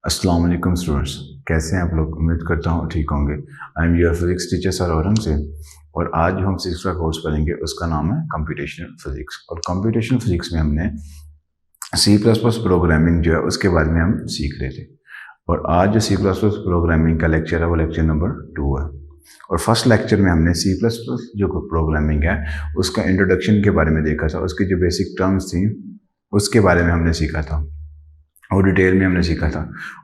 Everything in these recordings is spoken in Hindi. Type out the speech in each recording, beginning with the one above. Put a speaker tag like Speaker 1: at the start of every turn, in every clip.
Speaker 1: अस्सलाम वालेकुम स्टूडेंट्स, कैसे हैं आप लोग। उम्मीद करता हूँ ठीक होंगे। I am your physics teacher sir Aurangzeb और आज जो हम सिक्स का कोर्स पढ़ेंगे उसका नाम है कंप्यूटेशनल फिजिक्स। और कंप्यूटेशनल फिजिक्स में हमने C++ प्रोग्रामिंग जो है उसके बारे में हम सीख रहे थे। और आज जो C++ प्रोग्रामिंग का लेक्चर है वो लेक्चर नंबर 2 है। और फर्स्ट लेक्चर में हमने C++ जो प्रोग्रामिंग है उसका इंट्रोडक्शन के बारे में देखा था, उसकी जो बेसिक टर्म्स थी उसके बारे में हमने सीखा था और डिटेल में हमने सीखा था।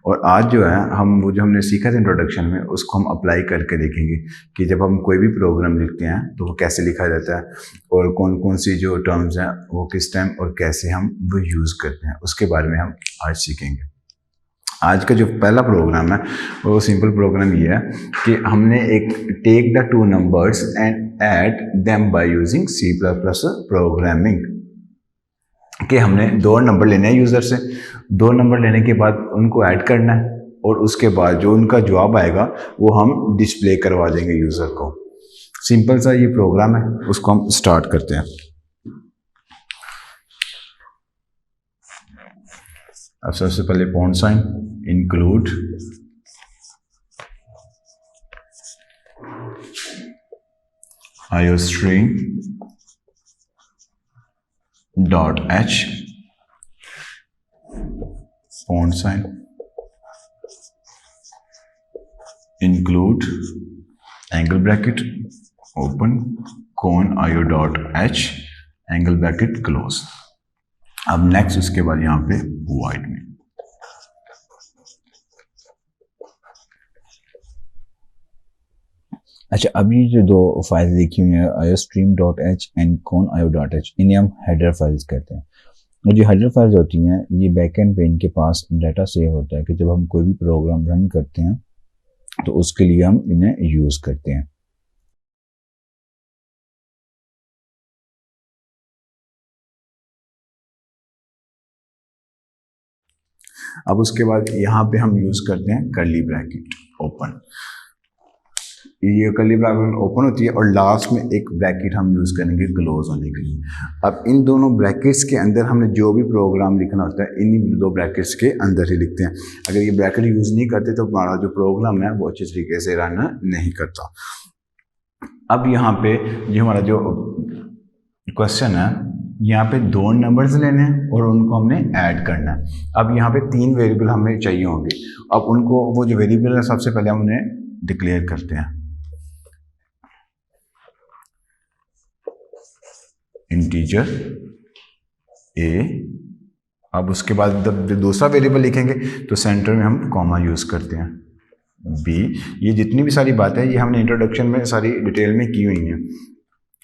Speaker 1: और आज जो है हम वो जो हमने सीखा था इंट्रोडक्शन में उसको हम अप्लाई करके देखेंगे कि जब हम कोई भी प्रोग्राम लिखते हैं तो वो कैसे लिखा जाता है और कौन कौन सी जो टर्म्स हैं वो किस टाइम और कैसे हम वो यूज़ करते हैं, उसके बारे में हम आज सीखेंगे। आज का जो पहला प्रोग्राम है वो सिंपल प्रोग्राम ये है कि हमने एक take the two numbers and add them by using C++ programming कि हमने 2 नंबर लेने हैं यूज़र से। 2 नंबर लेने के बाद उनको ऐड करना है और उसके बाद जो उनका जवाब आएगा वो हम डिस्प्ले करवा देंगे यूज़र को। सिंपल सा ये प्रोग्राम है, उसको हम स्टार्ट करते हैं। अब सबसे पहले point sign include iostream dot h font sign include angle bracket open con io dot h angle bracket close। अब नेक्स्ट उसके बाद यहाँ पे वाइट में
Speaker 2: अच्छा, अभी जो 2 फाइल लिखी हुई है iostream.h एंड con.io.h, इन्हें हम हेडर फाइल्स कहते हैं। और जो हेडर फाइल्स होती हैं ये बैकएंड पे इनके पास डाटा सेव होता है कि जब हम कोई भी प्रोग्राम रन करते हैं तो उसके लिए हम इन्हें यूज़ करते हैं।
Speaker 1: अब उसके बाद यहाँ पे हम यूज़ करते हैं कर्ली ब्रैकेट ओपन। ये कर्ली ब्रैकेट ओपन होती है और लास्ट में एक ब्रैकेट हम यूज़ करेंगे क्लोज होने के लिए। अब इन दोनों ब्रैकेट्स के अंदर हमने जो भी प्रोग्राम लिखना होता है इन्हीं 2 ब्रैकेट्स के अंदर ही लिखते हैं। अगर ये ब्रैकेट यूज़ नहीं करते तो हमारा जो प्रोग्राम है वो अच्छे तरीके से रन नहीं करता। अब यहाँ पे जो हमारा जो क्वेश्चन है, यहाँ पे 2 नंबर्स लेने हैं और उनको हमने ऐड करना है। अब यहाँ पे 3 वेरिएबल हमें चाहिए होंगे। अब उनको वो जो वेरिएबल है सबसे पहले हम उन्हें डिक्लेयर करते हैं। Integer a। अब उसके बाद जब दूसरा वेरिएबल लिखेंगे तो सेंटर में हम कॉमा यूज़ करते हैं b। ये जितनी भी सारी बातें ये हमने इंट्रोडक्शन में सारी डिटेल में की हुई हैं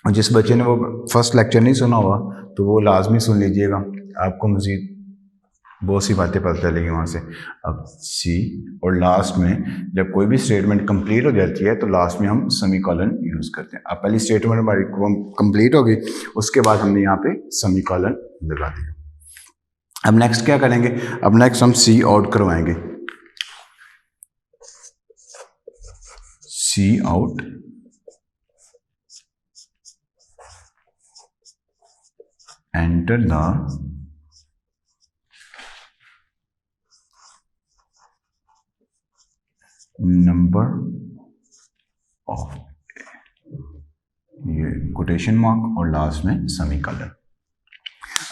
Speaker 1: और जिस बच्चे ने वो फर्स्ट लेक्चर नहीं सुना हुआ तो वो लाजमी सुन लीजिएगा, आपको मज़ीद बहुत सी बातें पता चलेगी वहाँ से। अब C और लास्ट में जब कोई भी स्टेटमेंट कंप्लीट हो जाती है तो लास्ट में हम सेमीकोलन यूज़ करते हैं। अब पहली स्टेटमेंट हमारी कंप्लीट होगी, उसके बाद हमने यहाँ पे सेमीकोलन लगा दिया। अब नेक्स्ट क्या करेंगे, अब नेक्स्ट हम C आउट करवाएंगे। C out enter the number of, ये कोटेशन मार्क और लास्ट में सेमीकोलन।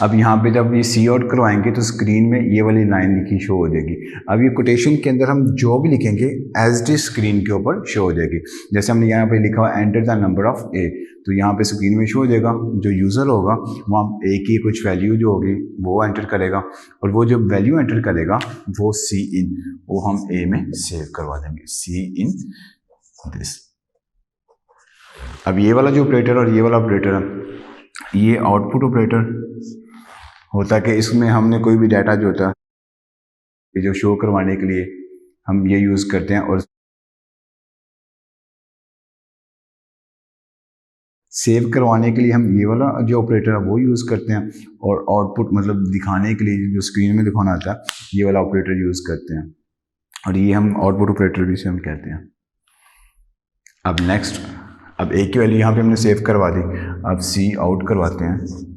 Speaker 1: अब यहाँ पे जब ये C आउट करवाएंगे तो स्क्रीन में ये वाली लाइन लिखी शो हो जाएगी। अब ये कोटेशन के अंदर हम जो भी लिखेंगे एज इट इज स्क्रीन के ऊपर शो हो जाएगी। जैसे हमने यहाँ पे लिखा हुआ enter the number of A, तो यहाँ पे स्क्रीन में शो हो जाएगा। जो यूज़र होगा वहाँ A की कुछ वैल्यू जो होगी वो एंटर करेगा और वो जो वैल्यू एंटर करेगा वो C इन, वो हम A में सेव करवा देंगे, C इन दिस। अब ये वाला जो ऑपरेटर और ये वाला ऑपरेटर है ये आउटपुट ऑपरेटर होता है कि इसमें हमने कोई भी डाटा जो होता है जो शो करवाने के लिए हम ये यूज़ करते हैं। और सेव करवाने के लिए हम ये वाला जो ऑपरेटर है वो यूज़ करते हैं और आउटपुट मतलब दिखाने के लिए जो स्क्रीन में दिखाना आता है ये वाला ऑपरेटर यूज़ करते हैं और ये हम आउटपुट ऑपरेटर भी से हम कहते हैं। अब नेक्स्ट, अब A की वैल्यू यहाँ पे हमने सेव करवा दी। अब C आउट करवाते हैं।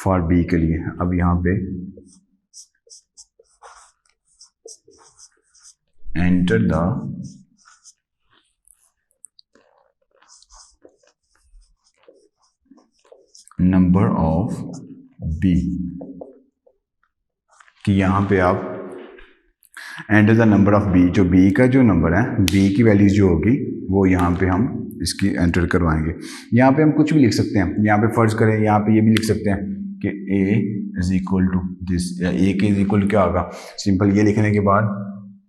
Speaker 1: फॉर बी के लिए। अब यहाँ पे enter the number of B, कि यहाँ पे आप enter the number of B, जो बी का जो नंबर है, बी की वैल्यू जो होगी वो यहाँ पे हम इसकी एंटर करवाएंगे। यहाँ पे हम कुछ भी लिख सकते हैं। यहाँ पे फर्ज करें, यहाँ पे ये भी लिख सकते हैं कि a is equal to this, या a के इज इक्वल क्या होगा, सिंपल ये लिखने के बाद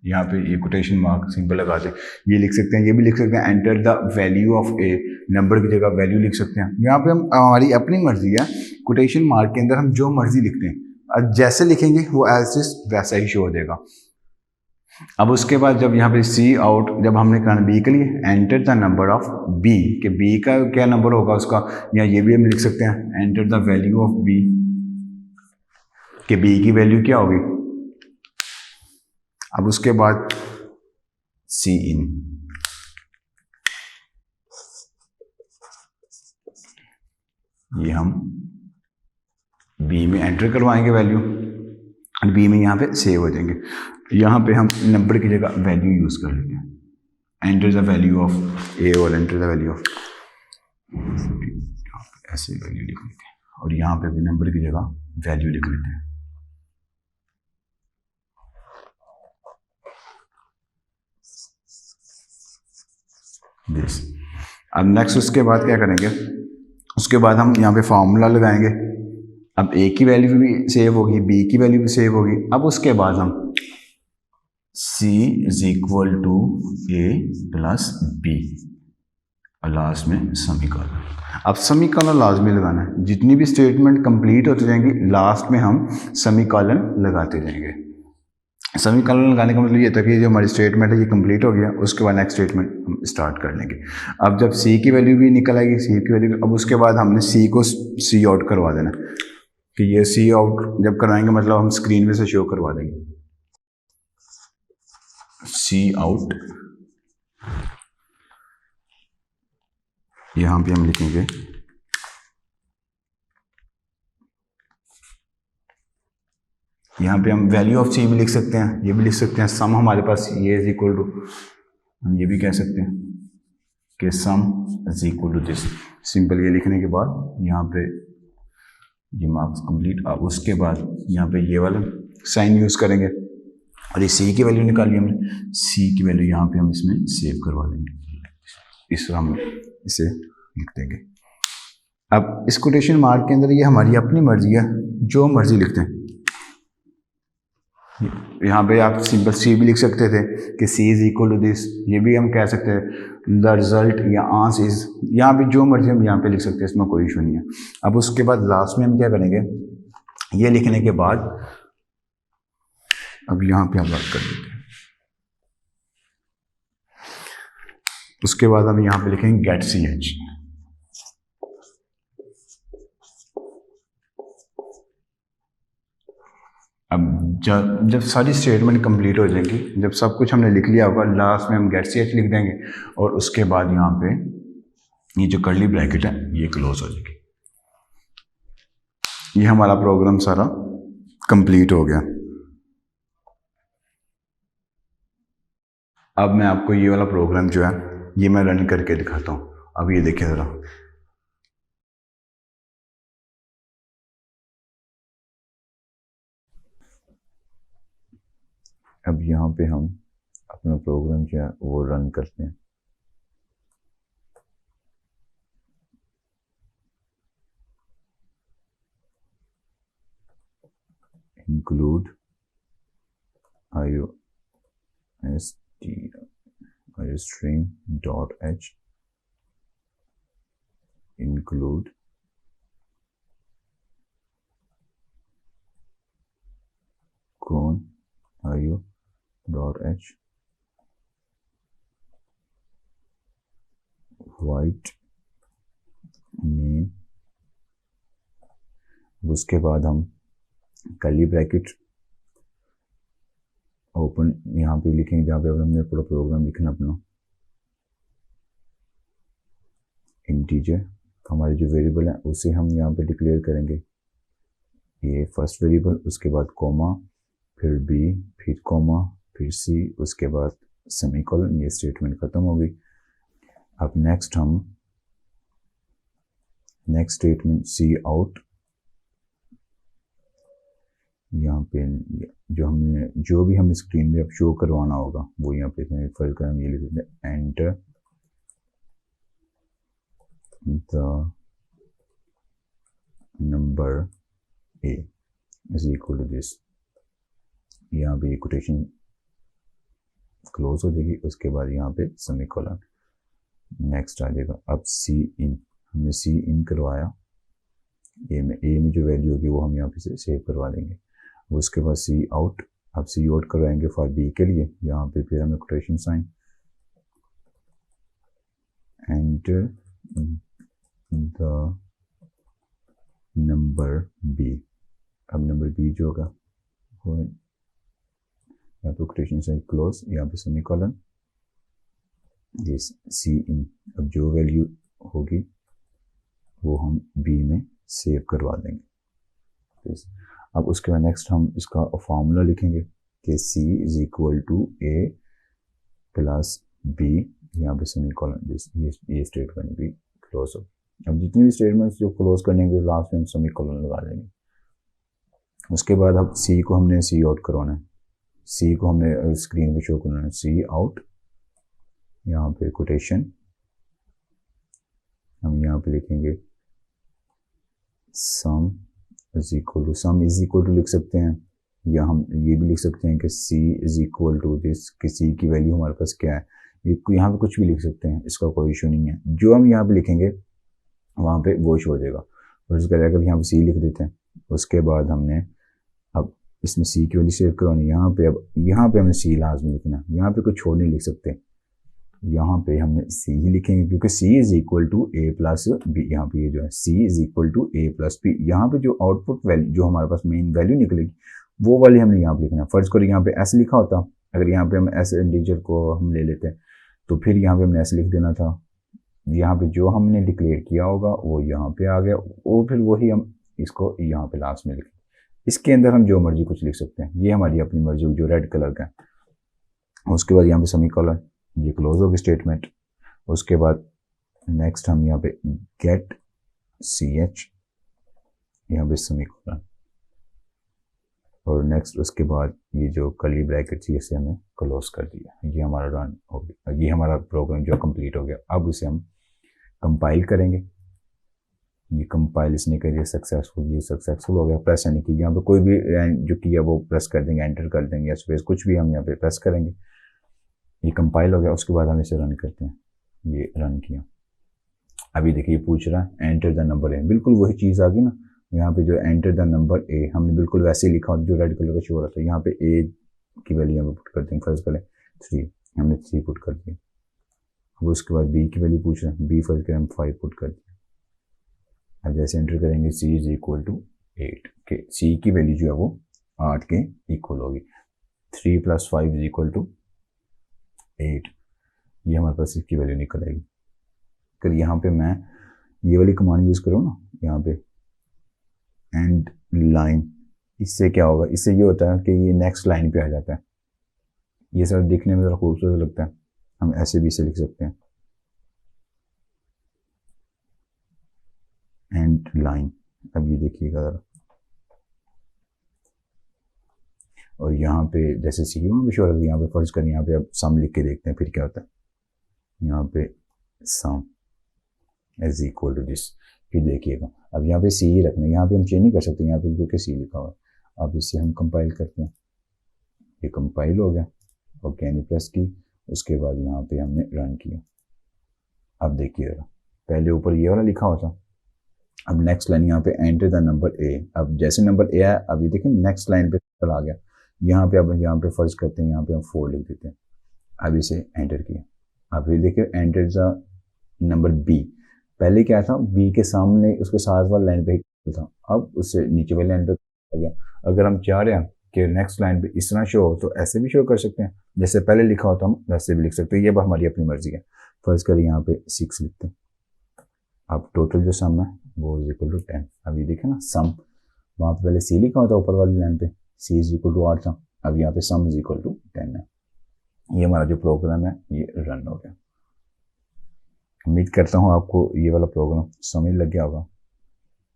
Speaker 1: यहाँ पे ये कोटेशन मार्क सिंपल लगाते ये लिख सकते हैं। ये भी लिख सकते हैं enter the value of A, number की जगह वैल्यू लिख सकते हैं। यहाँ पे हम हमारी अपनी मर्जी है, कोटेशन मार्क के अंदर हम जो मर्जी लिखते हैं, जैसे लिखेंगे वो एज इज वैसा ही शो हो देगा। अब उसके बाद जब यहाँ पे सी आउट, जब हमने करना बी के लिए, enter the number of B, कि बी का क्या नंबर होगा उसका, या ये भी हम लिख सकते हैं enter the value of B, कि बी की वैल्यू क्या होगी। अब उसके बाद सी इन, ये हम बी में एंटर करवाएंगे वैल्यू, और बी में यहाँ पे सेव हो जाएंगे। यहाँ पे हम नंबर की जगह वैल्यू यूज कर लेते हैं, एंटर द वैल्यू ऑफ ए और एंटर द वैल्यू ऑफ, ऐसे वैल्यू लिख लेते हैं, और यहाँ पे भी नंबर की जगह वैल्यू लिख लेते हैं। दिस। अब नेक्स्ट उसके बाद क्या करेंगे, उसके बाद हम यहाँ पे फॉर्मूला लगाएंगे। अब ए की वैल्यू भी सेव होगी, बी की वैल्यू भी सेव होगी। अब उसके बाद हम C is equal to A plus B, और लास्ट में सेमीकोलन। अब सेमीकोलन लाजमी लगाना है, जितनी भी स्टेटमेंट कंप्लीट होती जाएंगी लास्ट में हम सेमीकोलन लगाते जाएंगे। सेमीकोलन लगाने का मतलब ये था कि जो हमारी स्टेटमेंट है ये कंप्लीट हो गया, उसके बाद नेक्स्ट स्टेटमेंट हम स्टार्ट कर लेंगे। अब जब सी की वैल्यू भी निकल आएगी, सी की वैल्यू, अब उसके बाद हमने सी को सी आउट करवा देना, कि ये सी आउट जब करवाएंगे मतलब हम स्क्रीन में से शो करवा देंगे सी आउट। यहां पे हम लिखेंगे यहाँ पे हम वैल्यू ऑफ सी भी लिख सकते हैं, ये भी लिख सकते हैं। सम हमारे पास ये इज इक्वल टू, हम ये भी कह सकते हैं कि sum is equal to this. Simple ये लिखने के बाद यहाँ पे ये मार्क्स कंप्लीट। अब उसके बाद यहाँ पे ये वाला साइन यूज करेंगे, और ये सी की वैल्यू निकाली हमने, सी की वैल्यू यहाँ पे हम इसमें सेव करवा देंगे, इस तरह हम इसे लिख देंगे। अब इस कोटेशन मार्क के अंदर ये हमारी अपनी मर्जी है, जो मर्जी लिखते हैं। यहाँ पे आप सिंपल सी भी लिख सकते थे कि C is equal to this, ये भी हम कह सकते हैं द रिजल्ट या आंस इज, यहाँ पे जो मर्जी हम यहाँ पे लिख सकते हैं, इसमें कोई इशू नहीं है। अब उसके बाद लास्ट में हम क्या करेंगे, ये लिखने के बाद अब यहाँ पे हम वर्क कर देते हैं। उसके बाद हम यहाँ पे लिखेंगे गेट सी एच। अब जब सारी स्टेटमेंट कंप्लीट हो जाएगी, जब सब कुछ हमने लिख लिया होगा, लास्ट में हम गेट सी एच लिख देंगे, और उसके बाद यहाँ पे ये जो कर्ली ब्रैकेट है ये क्लोज हो जाएगी। ये हमारा प्रोग्राम सारा कंप्लीट हो गया। अब मैं आपको ये वाला प्रोग्राम जो है ये मैं रन करके दिखाता हूँ। अब ये देखिए ज़रा, अब यहाँ पे हम अपना प्रोग्राम जो है वो रन करते हैं। Include iostream.h include cone io.h white name। उसके बाद हम कर्ली ब्रैकेट ओपन यहाँ पे लिखेंगे, जहाँ पे हमने पूरा प्रोग्राम लिखना अपना। इंटीजर हमारे जो वेरिएबल है उसे हम यहाँ पे डिक्लेयर करेंगे
Speaker 2: ये फर्स्ट वेरिएबल, उसके बाद कोमा, फिर बी, फिर कोमा, फिर सी, उसके बाद सेमीकोलन। ये स्टेटमेंट ख़त्म हो गई। अब नेक्स्ट स्टेटमेंट सी आउट, यहाँ पे जो भी हमने स्क्रीन में अब शो करवाना होगा वो यहाँ पे फर्ज कर हम ये लिख देते हैं, enter the number A is equal to this. यहाँ पे ये कोटेशन क्लोज हो जाएगी, उसके बाद यहाँ पे सेमीकोलन। नेक्स्ट आ जाएगा अब सी इन, हमने सी इन करवाया, ए में जो वैल्यू होगी वो हम यहाँ पे से सेव करवा देंगे। उसके बाद सी आउट, अब सी आउट करवाएंगे फॉर बी के लिए, यहाँ पे फिर हमें quotation sign, enter the number B. अब नंबर बी जो होगा वो यहाँ पे कोटेशन साइन क्लोज, यहाँ पे सेमीकोलन, दिस सी इन। अब जो वैल्यू होगी वो हम बी में सेव करवा देंगे। अब उसके बाद नेक्स्ट हम इसका फॉर्मूला लिखेंगे कि C is equal to A plus B, यहाँ पे सेमीकोलन, ये स्टेटमेंट भी क्लोज हो। अब जितनी भी स्टेटमेंट्स जो क्लोज करने के लास्ट में सेमीकोलन लगा देंगे। उसके बाद अब सी को हमने सी आउट करवाना है, सी को हमने स्क्रीन पे शो करना है, सी आउट, यहाँ पे कोटेशन हम यहाँ पे लिखेंगे sum is equal to, sum is equal to लिख सकते हैं, या हम ये भी लिख सकते हैं कि C is equal to this, कि सी की वैल्यू हमारे पास क्या है, यहाँ पे कुछ भी लिख सकते हैं, इसका कोई इशू नहीं है। जो हम यहाँ पे लिखेंगे वहाँ पे वो इशू हो जाएगा। और उसके अगर यहाँ पे सी लिख देते हैं, उसके बाद हमने अब इसमें सी की वैल्यू सेव करवानी, यहाँ पे अब यहाँ पे हमने सी लाजमी लिखना, यहाँ पे कुछ छोड़ नहीं लिख सकते, यहाँ पे हमने सी ही लिखेंगे क्योंकि C is equal to A plus B. यहाँ पे ये जो है C is equal to A plus B, यहाँ पे जो आउटपुट वैल्यू जो हमारे पास मेन वैल्यू निकलेगी वो वाली हमने यहाँ पे लिखना है। फर्ज करो यहाँ पे ऐसे लिखा होता, अगर यहाँ पे हम ऐसे इंटीजर को हम ले लेते हैं तो फिर यहाँ पे हमने ऐसे लिख देना था, यहाँ पे जो हमने डिक्लेयर किया होगा वो यहाँ पे आ गया, और फिर वही हम इसको यहाँ पे लास्ट में लिखें। इसके अंदर हम जो मर्जी कुछ लिख सकते हैं, ये हमारी अपनी मर्जी जो रेड कलर का है। उसके बाद यहाँ पे सेमीकोलन, ये क्लोज होगी स्टेटमेंट। उसके बाद नेक्स्ट हम यहाँ पे गेट सी एच, यहाँ पे सेमीकोलन, और नेक्स्ट उसके बाद ये जो कर्ली ब्रैकेट थी इसे हमने क्लोज कर दिया। ये हमारा रन हो गया, ये हमारा प्रोग्राम जो कंप्लीट हो गया। अब इसे हम कंपाइल करेंगे, ये कंपाइल इसने कर दिया सक्सेसफुल, ये सक्सेसफुल हो गया। प्रेस यानी कि यहाँ पे कोई भी जो किया वो प्रेस कर देंगे, एंटर कर देंगे या स्पेस कुछ भी हम यहाँ पे प्रेस करेंगे, ये कंपाइल हो गया। उसके बाद हम इसे रन करते हैं, ये रन किया। अभी देखिए पूछ रहा है एंटर द नंबर ए, बिल्कुल वही चीज़ आ गई ना, यहाँ पे जो एंटर द नंबर ए हमने बिल्कुल वैसे ही लिखा हो जो रेड कलर का शो हो रहा था। यहाँ पे ए की वैल्यू यहाँ पे पुट कर देंगे, फर्ज करें 3, हमने 3 पुट कर दिया। अब उसके बाद बी की वैल्यू पूछ रहे हैं, बी फर्ज करें हम 5 पुट कर दिया। अब जैसे एंटर करेंगे सी इज इक्वल टू 8, के सी की वैल्यू जो है वो 8 के इक्वल होगी। 3 + 5 इज इक्वल टू 8, ये हमारे पास इसकी वैल्यू निकल आएगी। फिर यहाँ पे मैं ये वाली कमांड यूज़ करूँ ना, यहाँ पे एंड लाइन, इससे क्या होगा, इससे ये होता है कि ये नेक्स्ट लाइन पे आ जाता है। ये सब दिखने में ज़रा खूबसूरत लगता है, हम ऐसे भी इसे लिख सकते हैं एंड लाइन। अब ये देखिएगा ज़रा, और यहाँ पे जैसे सी में भी शोर, यहाँ पे फर्ज करें, यहाँ पे अब सम लिख के देखते हैं फिर क्या होता है। यहाँ पे sum is equal to this, फिर देखिएगा अब यहाँ पे सी ही रखना है, यहाँ पे हम चेंज नहीं कर सकते यहाँ पे क्योंकि सी लिखा हुआ है। अब इसे हम कंपाइल करते हैं, ये कंपाइल हो गया, ओके यानी प्रेस की, उसके बाद यहाँ पे हमने रन किया। अब देखिएगा पहले ऊपर ये वाला लिखा हुआ था, अब नेक्स्ट लाइन यहाँ पे एंटर द नंबर ए। अब जैसे नंबर ए आया, अभी देखिए नेक्स्ट लाइन पे चला गया। यहाँ पे अब यहाँ पे फर्ज करते हैं, यहाँ पे हम 4 लिख देते हैं। अब इसे एंटर किया, अब ये देखिए एंटर द नंबर बी, पहले क्या था बी के सामने उसके साथ वाली लाइन पे था, अब उससे नीचे वाली लाइन पे आ गया। अगर हम चाह रहे हैं कि नेक्स्ट लाइन पे इस तरह शो हो तो ऐसे भी शो कर सकते हैं, जैसे पहले लिखा होता हम वैसे भी लिख सकते हैं, ये हमारी अपनी मर्जी है। फर्ज करें यहाँ पे 6 लिखते हैं। अब टोटल जो सम है वो इज इक्वल टू 10। अब ये देखें ना, सम वहाँ पे पहले सी लिखा होता ऊपर वाली लाइन पे, सी इज इक्वल टू 8 था, अब यहाँ पे सम इज इक्वल टू 10 है। ये हमारा जो प्रोग्राम है ये रन हो गया। उम्मीद करता हूँ आपको ये वाला प्रोग्राम समझ लग गया होगा,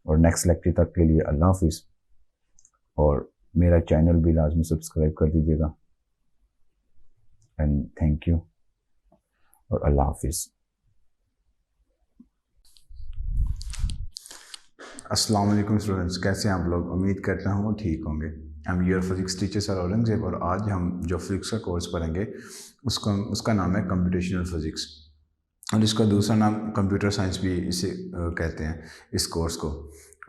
Speaker 2: और नेक्स्ट लेक्चर तक के लिए अल्लाह हाफिज़, और मेरा चैनल भी लाजमी सब्सक्राइब कर दीजिएगा। एंड थैंक यू और अल्लाह हाफिज़।
Speaker 1: अस्सलाम वालेकुम स्टूडेंट्स, कैसे हैं आप लोग? उम्मीद करता हूँ ठीक होंगे। I am your physics teacher sir Aurangzeb, और आज हम जो फिजिक्स का कोर्स पढ़ेंगे उसका नाम है कंप्यूटेशनल फिज़िक्स, और इसका दूसरा नाम कंप्यूटर साइंस भी इसे कहते हैं इस कोर्स को।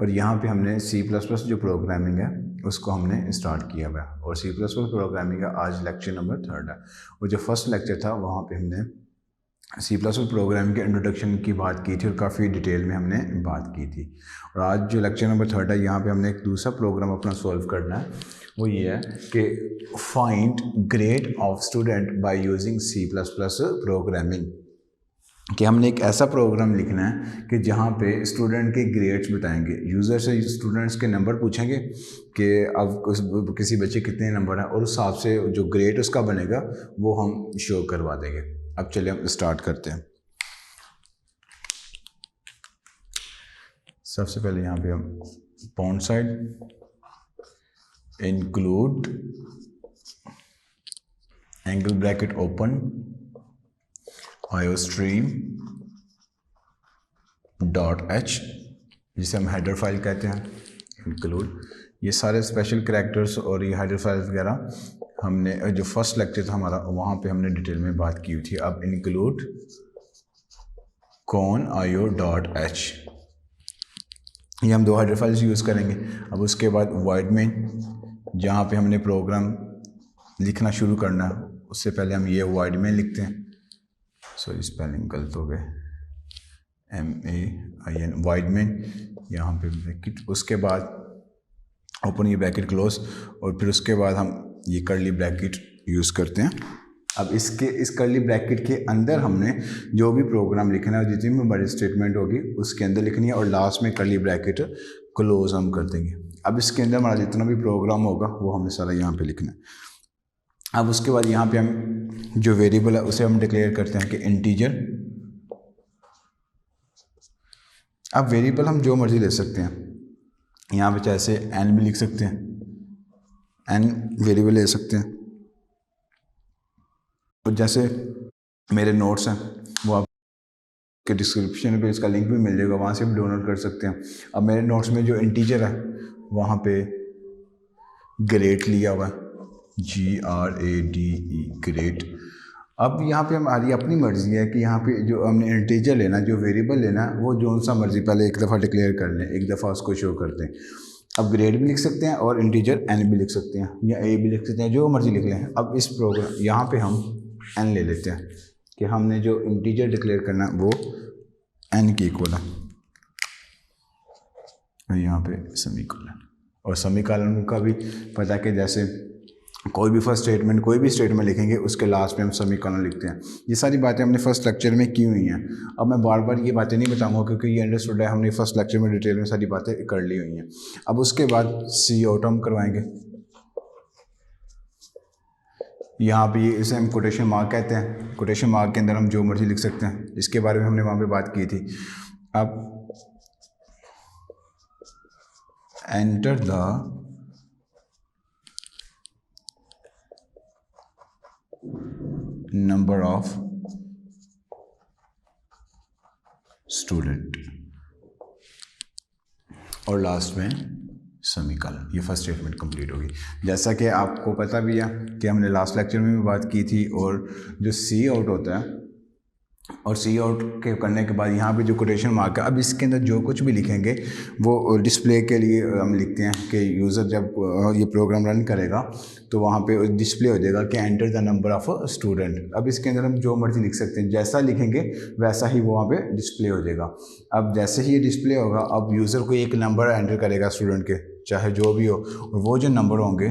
Speaker 1: और यहाँ पे हमने C++ जो प्रोग्रामिंग है उसको हमने स्टार्ट किया हुआ है, और C++ प्रोग्रामिंग का आज लेक्चर नंबर 3 है। और जो फर्स्ट लेक्चर था वहाँ पे हमने C++ प्रोग्रामिंग के इंट्रोडक्शन की बात की थी और काफ़ी डिटेल में हमने बात की थी। और आज जो लेक्चर नंबर 3 है यहाँ पे हमने एक दूसरा प्रोग्राम अपना सॉल्व करना है, वो ये है कि find grade of student bye using C++ programming. कि हमने एक ऐसा प्रोग्राम लिखना है कि जहाँ पे स्टूडेंट के ग्रेड्स बताएंगे, यूज़र से स्टूडेंट्स के नंबर पूछेंगे कि अब किसी बच्चे कितने नंबर हैं, और उस हिसाब से जो ग्रेड उसका बनेगा वो हम शो करवा देंगे। अब चलिए हम स्टार्ट करते हैं। सबसे पहले यहाँ पे हम point side include angle bracket open iostream.h, जिसे हम हेडर फाइल कहते हैं, इंक्लूड ये सारे स्पेशल कैरेक्टर्स और ये हेडर फाइल वगैरह हमने जो फर्स्ट लेक्चर था हमारा वहाँ पे हमने डिटेल में बात की हुई थी। अब इंक्लूड conio.h, ये हम 2 हेडर फाइल्स यूज़ करेंगे। अब उसके बाद वाइड में जहाँ पे हमने प्रोग्राम लिखना शुरू करना है उससे पहले हम ये वाइड में लिखते हैं। सॉरी स्पेलिंग गलत हो गए, MAIN वाइड में, यहाँ पे ब्रैकेट, उसके बाद ओपन ये ब्रैकेट क्लोज, और फिर उसके बाद हम ये कर्ली ब्रैकेट यूज़ करते हैं। अब इस कर्ली ब्रैकेट के अंदर हमने जो भी प्रोग्राम लिखना है, जितनी भी बड़ी स्टेटमेंट होगी उसके अंदर लिखनी है, और लास्ट में कर्ली ब्रैकेट क्लोज हम कर देंगे। अब इसके अंदर हमारा जितना भी प्रोग्राम होगा वो हमने सारा यहाँ पे लिखना है। अब उसके बाद यहाँ पे हम जो वेरिएबल है उसे हम डिक्लेयर करते हैं कि इंटीजर। अब वेरिएबल हम जो मर्जी ले सकते हैं, यहाँ पे जैसे n भी लिख सकते हैं, n वेरिएबल ले सकते हैं। तो जैसे मेरे नोट्स हैं वो आपके डिस्क्रिप्शन पे इसका लिंक भी मिल जाएगा, वहाँ से भी डाउनलोड कर सकते हैं। अब मेरे नोट्स में जो इंटीजर है वहाँ पे ग्रेड लिया हुआ है, GRADE ग्रेड। अब यहाँ पे हमारी अपनी मर्ज़ी है कि यहाँ पे जो हमने इंटीजर लेना, जो वेरिएबल लेना है वो जो सा मर्ज़ी पहले एक दफ़ा डिक्लेयर कर लें, एक दफ़ा उसको शो कर दें। अब ग्रेड भी लिख सकते हैं और इंटीजर n भी लिख सकते हैं या a भी लिख सकते हैं, जो मर्ज़ी लिख लें। अब इस प्रोग्राम यहाँ पे हम n ले लेते हैं कि हमने जो इंटीजर डिक्लेयर करना है वो n की इक्वल है, यहाँ पे सेमीकोलन। और सेमीकोलन का भी पता है कि जैसे कोई भी फर्स्ट स्टेटमेंट, कोई भी स्टेटमेंट लिखेंगे उसके लास्ट में हम सेमीकोलन लिखते हैं। ये सारी बातें हमने फर्स्ट लेक्चर में की हुई हैं। अब मैं बार बार ये बातें नहीं बताऊंगा क्योंकि ये अंडरस्टूड है, हमने फर्स्ट लेक्चर में डिटेल में सारी बातें कर ली हुई हैं। अब उसके बाद सी आउट हम करवाएंगे, यहाँ पे इसे हम कोटेशन मार्क कहते हैं। कोटेशन मार्क के अंदर हम जो मर्जी लिख सकते हैं, इसके बारे में हमने वहाँ पे बात की थी। अब enter the number of student, और लास्ट में सेमीकोलन। ये फर्स्ट स्टेटमेंट कंप्लीट होगी। जैसा कि आपको पता भी है कि हमने लास्ट लेक्चर में भी बात की थी। और जो सी आउट होता है, और सी आउट के करने के बाद यहाँ पे जो कोटेशन मार्क है, अब इसके अंदर जो कुछ भी लिखेंगे वो डिस्प्ले के लिए हम लिखते हैं कि यूज़र जब ये प्रोग्राम रन करेगा तो वहाँ पे डिस्प्ले हो जाएगा कि enter the number of student. अब इसके अंदर हम जो मर्जी लिख सकते हैं, जैसा लिखेंगे वैसा ही वो वहाँ पे डिस्प्ले हो जाएगा। अब जैसे ही ये डिस्प्ले होगा, अब यूज़र को एक नंबर एंटर करेगा स्टूडेंट के, चाहे जो भी हो, और वो जो नंबर होंगे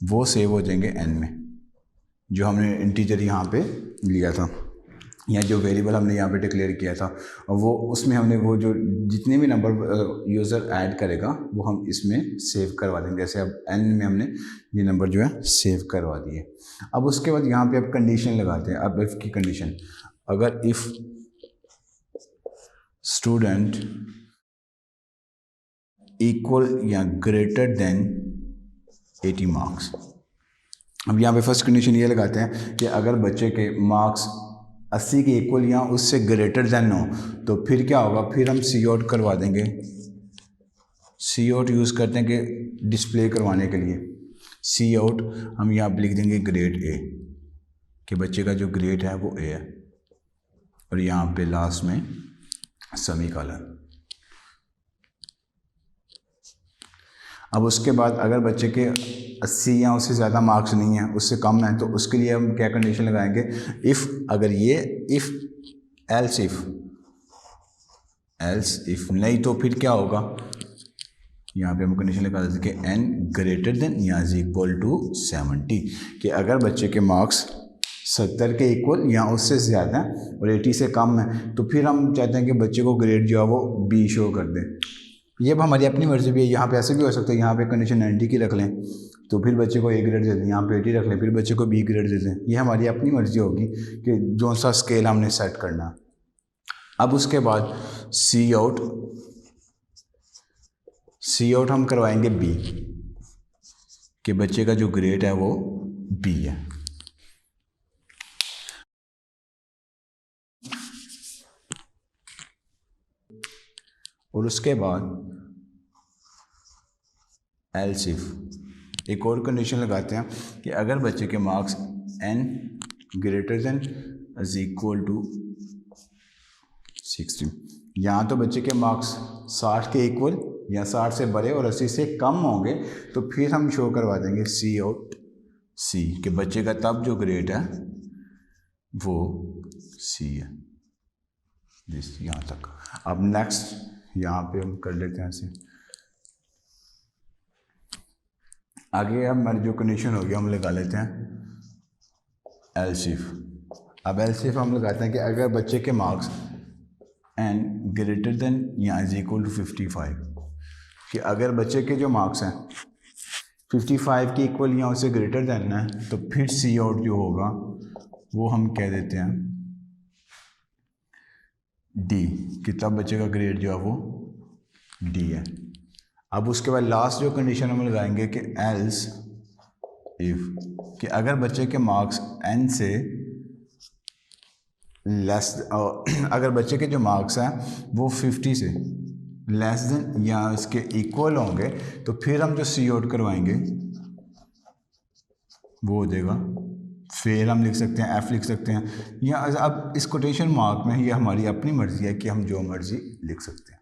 Speaker 1: वो सेव हो जाएंगे n में, जो हमने इंटीजर यहाँ पे लिया था। या जो वेरिएबल हमने यहाँ पे डिक्लेयर किया था वो उसमें हमने वो जो जितने भी नंबर यूज़र ऐड करेगा वो हम इसमें सेव करवा देंगे। जैसे अब n में हमने ये नंबर जो है सेव करवा दिए। अब उसके बाद यहाँ पे अब कंडीशन लगाते हैं। अब इफ़ की कंडीशन, अगर इफ़ स्टूडेंट इक्वल या ग्रेटर देन 80 मार्क्स। अब यहाँ पे फर्स्ट कंडीशन ये लगाते हैं कि अगर बच्चे के मार्क्स 80 के इक्वल या उससे ग्रेटर देन हो तो फिर क्या होगा, फिर हम सी आउट करवा देंगे। सी आउट यूज़ करते हैं कि डिस्प्ले करवाने के लिए। सी आउट हम यहाँ पे लिख देंगे ग्रेड ए, कि बच्चे का जो ग्रेड है वो ए है, और यहाँ पे लास्ट में सेमीकोलन। अब उसके बाद अगर बच्चे के 80 या उससे ज़्यादा मार्क्स नहीं हैं, उससे कम है, तो उसके लिए हम क्या कंडीशन लगाएंगे, इफ़, अगर ये इफ़ एल्स इफ़ नहीं तो फिर क्या होगा, यहाँ पे हम कंडीशन लगा देते हैं कि n ग्रेटर देन या इज इक्वल टू 70, कि अगर बच्चे के मार्क्स 70 के इक्वल या उससे ज़्यादा और 80 से कम है तो फिर हम चाहते हैं कि बच्चे को ग्रेड जो है वो B शो कर दें। ये अब हमारी अपनी मर्ज़ी भी है। यहाँ पे ऐसे भी हो सकता है, यहाँ पे कंडीशन 90 की रख लें तो फिर बच्चे को A ग्रेड दे दें, यहाँ पे 80 रख लें फिर बच्चे को B ग्रेड दे दें। ये हमारी अपनी मर्ज़ी होगी कि जो सा स्केल हमने सेट करना। अब उसके बाद सी आउट हम करवाएंगे B, कि बच्चे का जो ग्रेड है वो B है। और उसके बाद एल्स इफ एक और कंडीशन लगाते हैं कि अगर बच्चे के marks n greater than is equal to 60, यहाँ तो बच्चे के मार्क्स 60 के इक्वल या 60 से बड़े और 80 से कम होंगे तो फिर हम शो करवा देंगे सी आउट सी, कि बच्चे का तब जो ग्रेड है वो C है। दिस यहाँ तक। अब नेक्स्ट यहाँ पे हम कर लेते हैं ऐसे। आगे अब हमारी जो कंडीशन होगी हम लगा लेते हैं एल्स इफ। अब एल्स इफ हम लगाते हैं कि अगर बच्चे के मार्क्स n ग्रेटर देन या इज इक्वल टू 55, कि अगर बच्चे के जो मार्क्स हैं 55 के इक्वल या उससे ग्रेटर देन है तो फिर सी आउट जो होगा वो हम कह देते हैं D, कि तब बच्चे का ग्रेड जो है वो D है। अब उसके बाद लास्ट जो कंडीशन हम लगाएंगे कि एल्स इफ, कि अगर बच्चे के मार्क्स n से लेस, अगर बच्चे के जो मार्क्स हैं वो 50 से लेस देन या इसके इक्वल होंगे तो फिर हम जो सी आउट करवाएंगे वो हो जाएगा फेल। हम लिख सकते हैं F लिख सकते हैं, या अब इस कोटेशन मार्क में ये हमारी अपनी मर्जी है कि हम जो मर्जी लिख सकते हैं।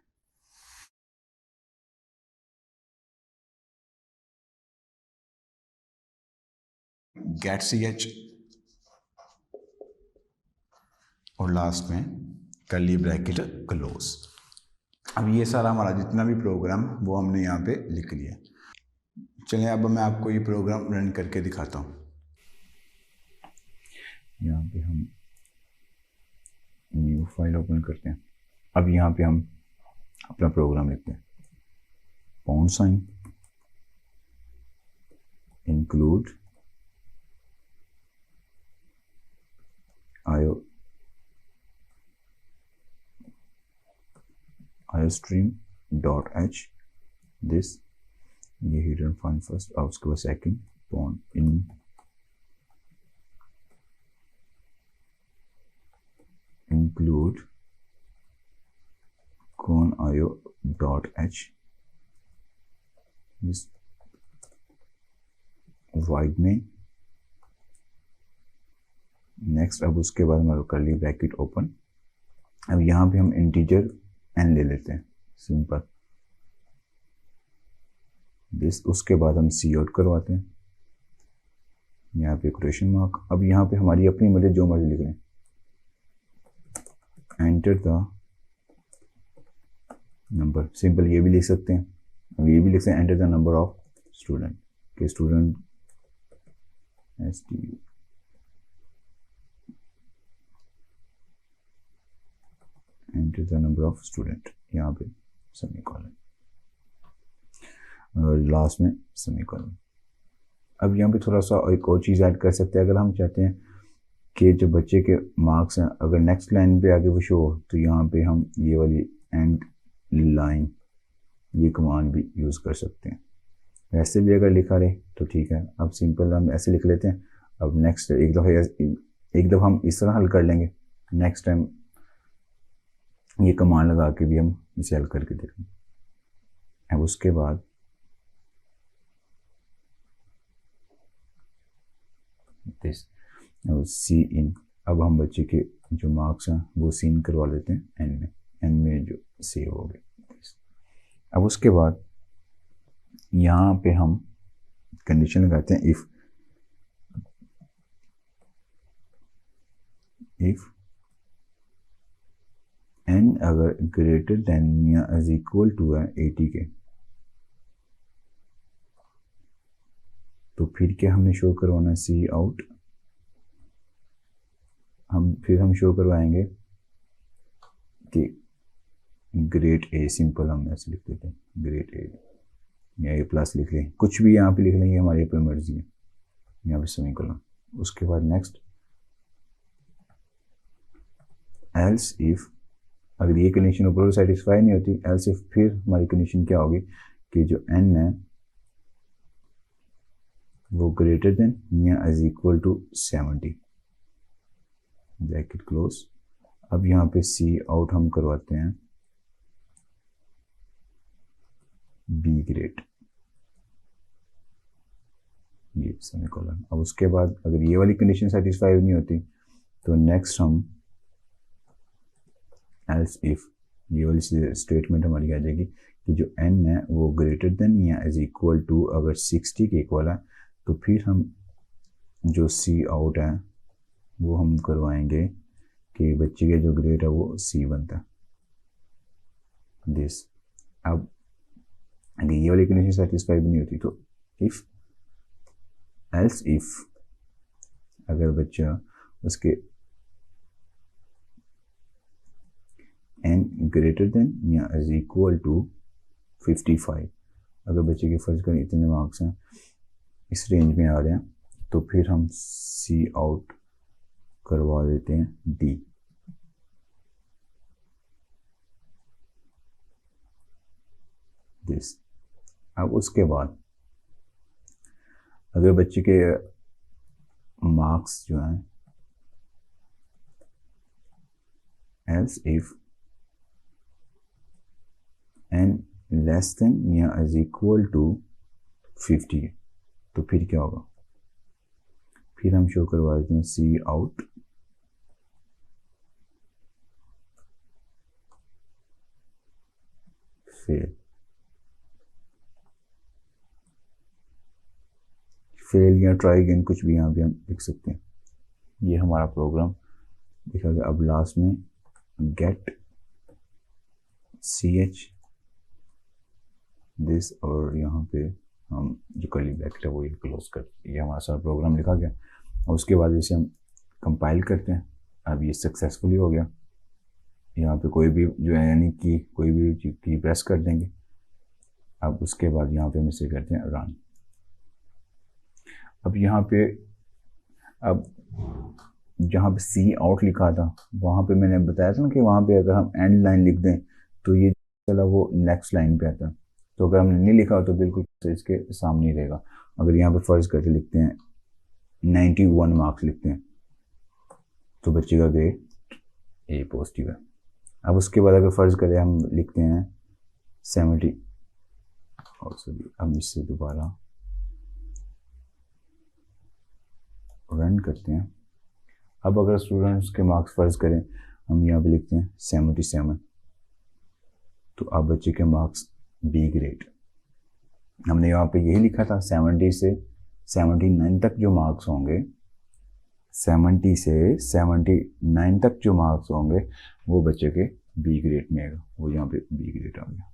Speaker 1: गेट CH और लास्ट में कर्ली ब्रैकेट क्लोज। अब ये सारा हमारा जितना भी प्रोग्राम वो हमने यहाँ पे लिख लिया। चलिए अब मैं आपको ये प्रोग्राम रन करके दिखाता हूँ।
Speaker 2: यहाँ पे हम न्यू फाइल ओपन करते हैं। अब यहाँ पे हम अपना प्रोग्राम लिखते हैं। Pound sign include iostream.h this, ये हिडन फाइल फर्स्ट और उसके बाद second pound in include conio.h this void में नेक्स्ट। अब उसके बाद हमारा कर्ली ब्रैकेट ओपन। अब यहाँ पे हम इंटीजर n ले लेते हैं, सिंपल दिस। उसके बाद हम सी आउट करवाते हैं, यहाँ पे क्वेश्चन मार्क। अब यहाँ पे हमारी अपनी मर्जी जो मर्जी लिख लें। एंटर द नंबर, सिंपल ये भी लिख सकते हैं। अब ये भी लिख सकते हैं enter the number of student, के student STU is the number of student, यहाँ पे सेमीकोलन और लास्ट में सेमीकोलन। अब यहाँ पे थोड़ा सा एक और चीज़ ऐड कर सकते हैं, अगर हम चाहते हैं कि जो बच्चे के मार्क्स हैं अगर नेक्स्ट लाइन पे आगे वो शो हो, तो यहाँ पे हम ये वाली एंड लाइन ये कमांड भी यूज़ कर सकते हैं। वैसे भी अगर लिखा रहे तो ठीक है। अब सिंपल हम ऐसे लिख लेते हैं। अब नेक्स्ट एक दफ़ा हम इस तरह हल कर लेंगे, नेक्स्ट टाइम ये कमांड लगा के भी हम इसे हल करके देखेंगे। अब उसके बाद दिस सी इन, अब हम बच्चे के जो मार्क्स हैं वो सीन करवा लेते हैं एन में जो सेव हो गए। अब उसके बाद यहाँ पे हम कंडीशन लगाते हैं इफ़ एन अगर ग्रेटर देन या इज इक्वल टू है 80 के, तो फिर क्या हमने शो करवाना, सी आउट। हम शो करवाएंगे कि ग्रेड ए, सिंपल हम ऐसे लिख देते हैं ग्रेड ए या ए प्लस लिख लें, कुछ भी यहाँ पे लिख लेंगे, हमारी अपनी मर्जी है। यहाँ पे सेमीकोलन। उसके बाद नेक्स्ट एल्स इफ, अगर ये कंडीशन ऊपर सेटिस्फाई नहीं होती, एल्स इफ फिर हमारी कंडीशन क्या होगी कि जो एन है वो ग्रेटर देन या is equal to 70, bracket close. अब यहाँ पे सी आउट हम करवाते हैं बी ग्रेड, ये सेमीकोलन। अब उसके बाद अगर ये वाली कंडीशन सेटिस्फाई नहीं होती तो नेक्स्ट हम एल्स इफ, ये वाली स्टेटमेंट हमारी आ जाएगी कि जो एन है वो ग्रेटर देन या इज इक्वल टू अगर 60 के इक्वल है, तो फिर हम जो सी आउट है वो हम करवाएंगे कि बच्चे के जो ग्रेड है वो सी बनता है दिस। अब अगर ये वाली कंडीशन सेटिस्फाई भी नहीं होती तो इफ एल्स इफ, अगर बच्चा उसके एन ग्रेटर देन या इज इक्वल टू 55, अगर बच्चे के फर्ज करें इतने मार्क्स हैं इस रेंज में आ रहे हैं, तो फिर हम सी आउट करवा देते हैं डी। दिस। अब उसके बाद अगर बच्चे के मार्क्स जो हैं else if N less than या इज इक्वल टू 50, तो फिर क्या होगा, फिर हम शो करवा देते हैं सी आउट फेल या ट्राई अगेन, कुछ भी यहाँ पे हम लिख सकते हैं। ये हमारा प्रोग्राम लिखा गया। अब लास्ट में गेट ch दिस, और यहाँ पे हम जो कर्ली ब्रैकेट है वो ये क्लोज कर, ये हमारा सारा प्रोग्राम लिखा गया। और उसके बाद इसे हम कंपाइल करते हैं। अब ये सक्सेसफुली हो गया। यहाँ पे कोई भी जो है यानी कि कोई भी की प्रेस कर देंगे। अब उसके बाद यहाँ पे हम इसे करते हैं रन। अब यहाँ पे अब जहाँ पे सी आउट लिखा था वहाँ पे मैंने बताया था ना कि वहाँ पे अगर हम एंड लाइन लिख दें तो ये चला वो नेक्स्ट लाइन पे आता है। तो अगर हमने नहीं लिखा तो बिल्कुल इसके सामने ही रहेगा। अगर यहाँ पे फर्ज करके लिखते हैं 91 मार्क्स लिखते हैं तो बच्चे का ग्रेड ए पॉजिटिव है। अब उसके बाद अगर फर्ज करें हम लिखते हैं 70, और सॉरी हम इससे दोबारा रन करते हैं। अब अगर स्टूडेंट्स के मार्क्स फर्ज करें हम यहाँ पे लिखते हैं 77, तो अब बच्चे के मार्क्स बी ग्रेड। हमने यहाँ पे यही लिखा था 70 से 79 तक जो मार्क्स होंगे, 70 से 79 तक जो मार्क्स होंगे वो बच्चे के बी ग्रेड में आएगा। वो यहाँ पे बी ग्रेड आ गया।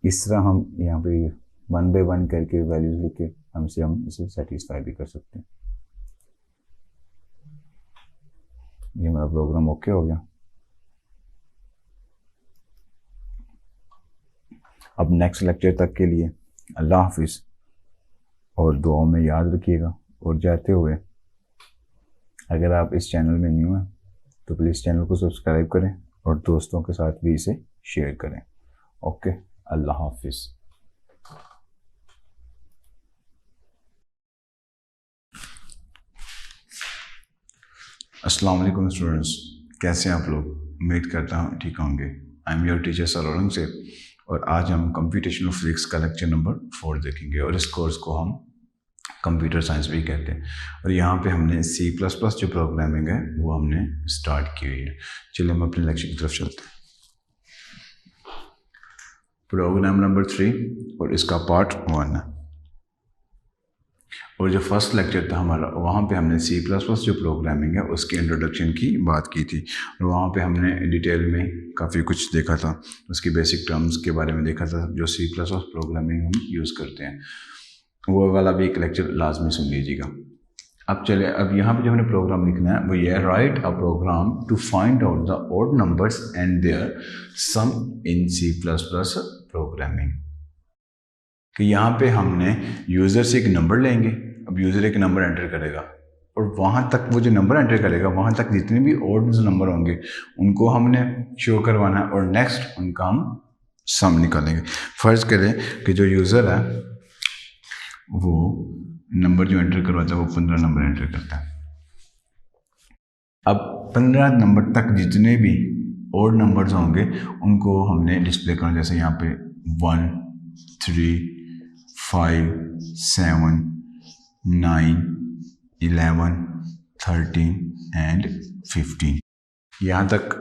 Speaker 2: इस तरह हम यहाँ पे 1 बाय 1 करके वैल्यूज लिख के हम इसे सेटिस्फाई भी कर सकते हैं। ये हमारा प्रोग्राम ओके हो गया। अब नेक्स्ट लेक्चर तक के लिए अल्लाह हाफिज़, और दुआओं में याद रखिएगा। और जाते हुए अगर आप इस चैनल में न्यू हैं तो प्लीज़ चैनल को सब्सक्राइब करें और दोस्तों के साथ भी इसे शेयर करें। ओके, अल्लाह हाफिज़।
Speaker 1: अस्सलाम वालेकुम स्टूडेंट्स, कैसे हैं आप लोग? उम्मीद करता हूँ ठीक होंगे। I am your teacher sir Aurangzeb, और आज हम कंप्यूटेशनल फिजिक्स का लेक्चर नंबर 4 देखेंगे, और इस कोर्स को हम कंप्यूटर साइंस भी कहते हैं। और यहाँ पे हमने C++ जो प्रोग्रामिंग है वो हमने स्टार्ट की हुई है। चलिए हम अपने लेक्चर की तरफ चलते हैं। प्रोग्राम नंबर 3 और इसका पार्ट 1 है। और जो फर्स्ट लेक्चर था हमारा, वहाँ पे हमने C++ जो प्रोग्रामिंग है उसकी इंट्रोडक्शन की बात की थी, और वहाँ पे हमने डिटेल में काफ़ी कुछ देखा था, उसकी बेसिक टर्म्स के बारे में देखा था जो C++ प्रोग्रामिंग हम यूज़ करते हैं। वो वाला भी एक लेक्चर लाजमी सुन लीजिएगा। अब चले, अब यहाँ पे जो हमने प्रोग्राम लिखना है वो ये है, write a program to find out the odd numbers and their sum in C++ programming. कि यहाँ पे हमने यूज़र से एक नंबर लेंगे। अब यूज़र एक नंबर एंटर करेगा, और वहाँ तक वो जो नंबर एंटर करेगा वहाँ तक जितने भी ऑड नंबर होंगे उनको हमने शो करवाना है, और नेक्स्ट उनका हम सम निकालेंगे। फ़र्ज़ करें कि जो यूज़र है वो नंबर जो एंटर करवाता है वो 15 नंबर एंटर करता है। अब 15 नंबर तक जितने भी ऑड नंबर्स होंगे उनको हमने डिस्प्ले करना, जैसे यहाँ पे 1, 3, 5, 7, 9, 11, 13 एंड 15। यहाँ तक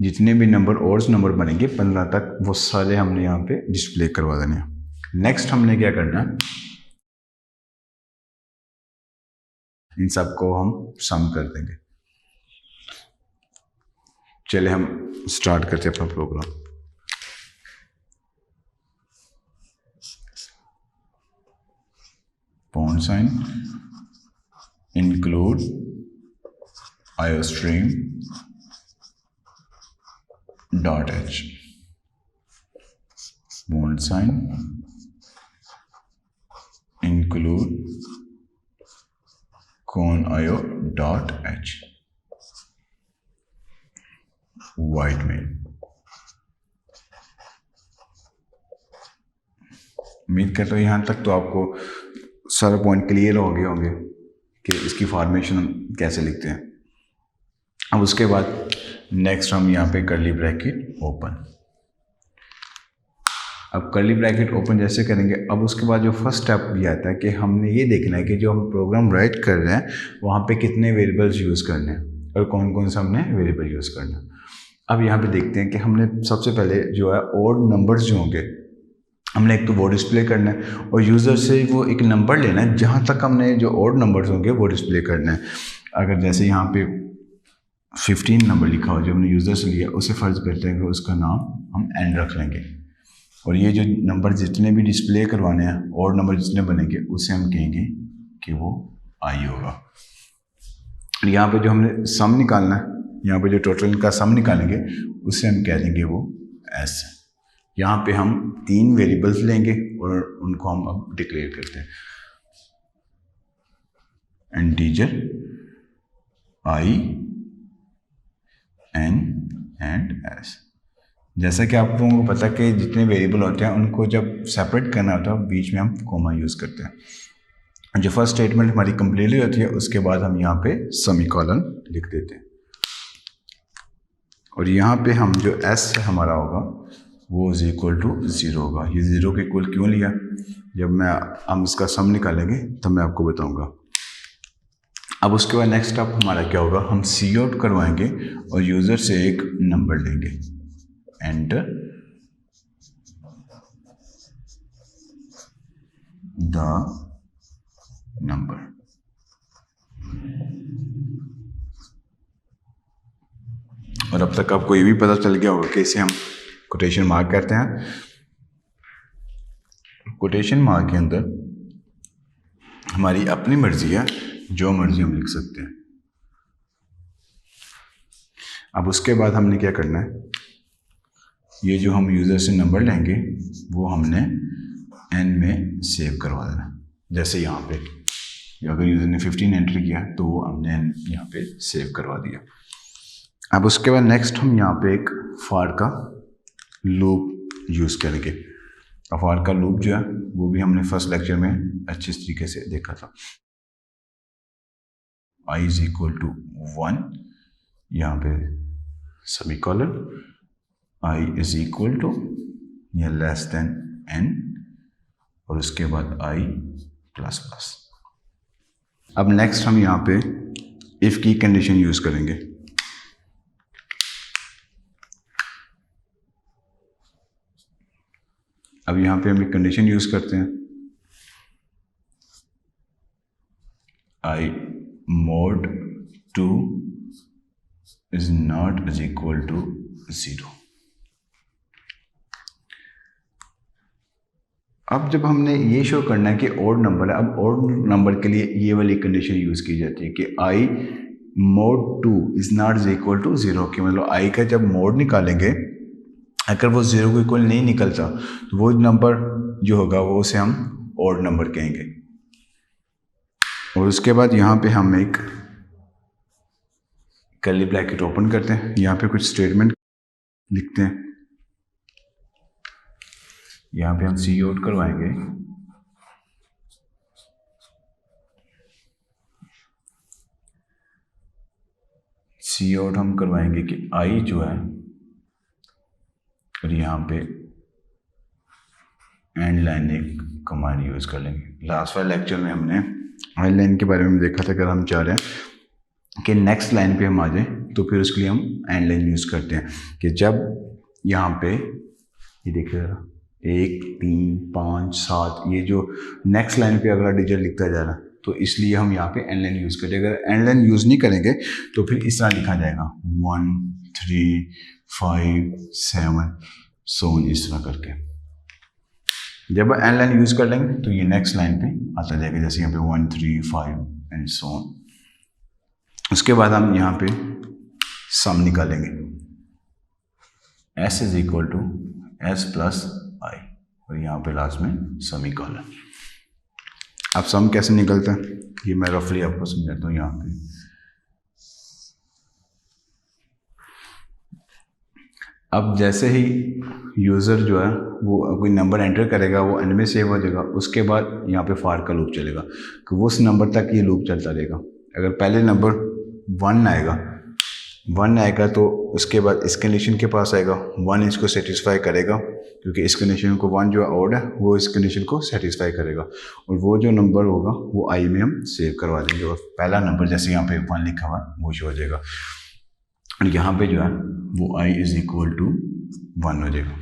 Speaker 1: जितने भी नंबर ऑड नंबर बनेंगे 15 तक, वो सारे हमने यहाँ पे डिस्प्ले करवा देने हैं। नेक्स्ट हमने क्या करना है, इन सब को हम सम कर देंगे। चले हम स्टार्ट करते हैं अपना program. Point sign include iostream dot H, point sign include conio dot H, void main. उम्मीद करता हूँ यहाँ तक तो आपको सारा पॉइंट क्लियर हो गए होंगे कि इसकी फॉर्मेशन हम कैसे लिखते हैं। अब उसके बाद नेक्स्ट हम यहाँ पे कर्ली ब्रैकेट ओपन। अब कर्ली ब्रैकेट ओपन जैसे करेंगे, अब उसके बाद जो फर्स्ट स्टेप ये आता है कि हमने ये देखना है कि जो हम प्रोग्राम राइट कर रहे हैं वहाँ पे कितने वेरिएबल्स यूज़ करने हैं और कौन कौन सा हमने वेरिएबल यूज़ करना है। अब यहाँ पे देखते हैं कि हमने सबसे पहले जो है ऑड नंबर्स जो होंगे हमने एक तो वो डिस्प्ले करना है, और यूज़र से वो एक नंबर लेना है जहाँ तक हमने जो ऑड नंबर्स होंगे वो डिस्प्ले करना है। अगर जैसे यहाँ पे 15 नंबर लिखा हो जो हमने यूज़र से लिया, उसे फ़र्ज़ करते हैं कि उसका नाम हम एन रख लेंगे, और ये जो नंबर जितने भी डिस्प्ले करवाने हैं और नंबर जितने बनेंगे उसे हम कहेंगे कि वो आई होगा। यहाँ पे जो हमने सम निकालना है, यहाँ पे जो टोटल का सम निकालेंगे उसे हम कह देंगे वो एस। यहाँ पे हम 3 वेरिएबल्स लेंगे और उनको हम अब डिक्लेयर करते हैं, integer I, N and S. जैसा कि आप लोगों को पता है कि जितने वेरिएबल होते हैं उनको जब सेपरेट करना होता है बीच में हम कोमा यूज़ करते हैं। जो फर्स्ट स्टेटमेंट हमारी कंप्लीटली होती है उसके बाद हम यहाँ पे सेमीकोलन लिख देते हैं, और यहाँ पे हम जो एस हमारा होगा वो इज इक्वल टू 0 होगा। ये 0 के इक्वल क्यों लिया, जब हम इसका सम निकालेंगे तब मैं आपको बताऊँगा। अब उसके बाद नेक्स्ट स्टेप हमारा क्या होगा, हम सी आउट करवाएंगे और यूज़र से एक नंबर लेंगे, एंटर द नंबर। और अब तक आपको ये भी पता चल गया होगा कि इसे हम कोटेशन मार्क करते हैं। कोटेशन मार्क के अंदर हमारी अपनी मर्जी है, जो मर्जी हम लिख सकते हैं। अब उसके बाद हमने क्या करना है, ये जो हम यूज़र से नंबर लेंगे वो हमने n में सेव करवा देना। जैसे यहाँ पे अगर यूज़र ने 15 एंटर किया तो वो हमने n यहाँ पे सेव करवा दिया। अब उसके बाद नेक्स्ट हम यहाँ पे एक फॉर का लूप यूज़ करेंगे। फॉर का लूप जो है वो भी हमने फर्स्ट लेक्चर में अच्छे तरीके से देखा था। i इज इक्वल टू 1, यहाँ पे semicolon, i is equal to या लेस देन n और उसके बाद i प्लस प्लस। अब नेक्स्ट हम यहाँ पे इफ़ की कंडीशन यूज़ करेंगे। अब यहाँ पे हम एक कंडीशन यूज़ करते हैं, i mod 2 is not is equal to 0। अब जब हमने ये शो करना है कि ओड नंबर है, अब ओड नंबर के लिए ये वाली कंडीशन यूज़ की जाती है कि i mod 2 is not is equal to 0 कि मतलब i का जब मोड निकालेंगे अगर वो 0 को इक्वल नहीं निकलता तो वो नंबर जो होगा वो उसे हम ओड नंबर कहेंगे। और उसके बाद यहाँ पे हम एक कर्ली ब्रैकेट ओपन करते हैं, यहाँ पे कुछ स्टेटमेंट लिखते हैं। यहाँ पे हम सी आउट करवाएंगे, सी आउट हम करवाएंगे कि आई जो है, और यहाँ पे एंड लाइन एक कमांड यूज़ कर लेंगे। लास्ट वाले लेक्चर में हमने एंड लाइन के बारे में देखा था। अगर हम चाह रहे हैं कि नेक्स्ट लाइन पे हम आ जाए तो फिर उसके लिए हम एंड लाइन यूज़ करते हैं कि जब यहाँ पे ये देखिए ज़रा 1 3 5 7 ये जो नेक्स्ट लाइन पे अगला डिजिट लिखता जा रहा है तो इसलिए हम यहाँ पे एंड लाइन यूज़ करते हैं। अगर एंड लाइन यूज़ नहीं करेंगे तो फिर इस तरह लिखा जाएगा 1 3 5 7 so on इस तरह करके। जब एंड लाइन यूज़ कर लेंगे तो ये नेक्स्ट लाइन पे आता जाएगा, जैसे यहाँ पे 1 3 5 एंड सो ऑन। उसके बाद हम यहाँ पे सम निकालेंगे, s is equal to s plus I और यहाँ पे लास्ट में सेमीकोलन। अब सम कैसे निकलता है ये मैं रफली आपको समझाता हूँ। यहाँ पे अब जैसे ही यूज़र जो है वो कोई नंबर एंटर करेगा वो एन में सेव हो जाएगा। उसके बाद यहाँ पे फॉर का लूप चलेगा कि वो उस नंबर तक ये लूप चलता रहेगा। अगर पहले नंबर 1 आएगा तो उसके बाद इस कंडीशन के पास आएगा, 1 इसको सेटिस्फाई करेगा क्योंकि इस कंडीशन को 1 जो ऑड है वो इस कंडीशन को सेटिस्फाई करेगा और वो जो नंबर होगा वो आई में हम सेव करवा देंगे और पहला नंबर जैसे यहाँ पे 1 लिखा हुआ वो शो हो जाएगा और यहाँ पे जो है वो i इज इक्वल टू 1 हो जाएगा।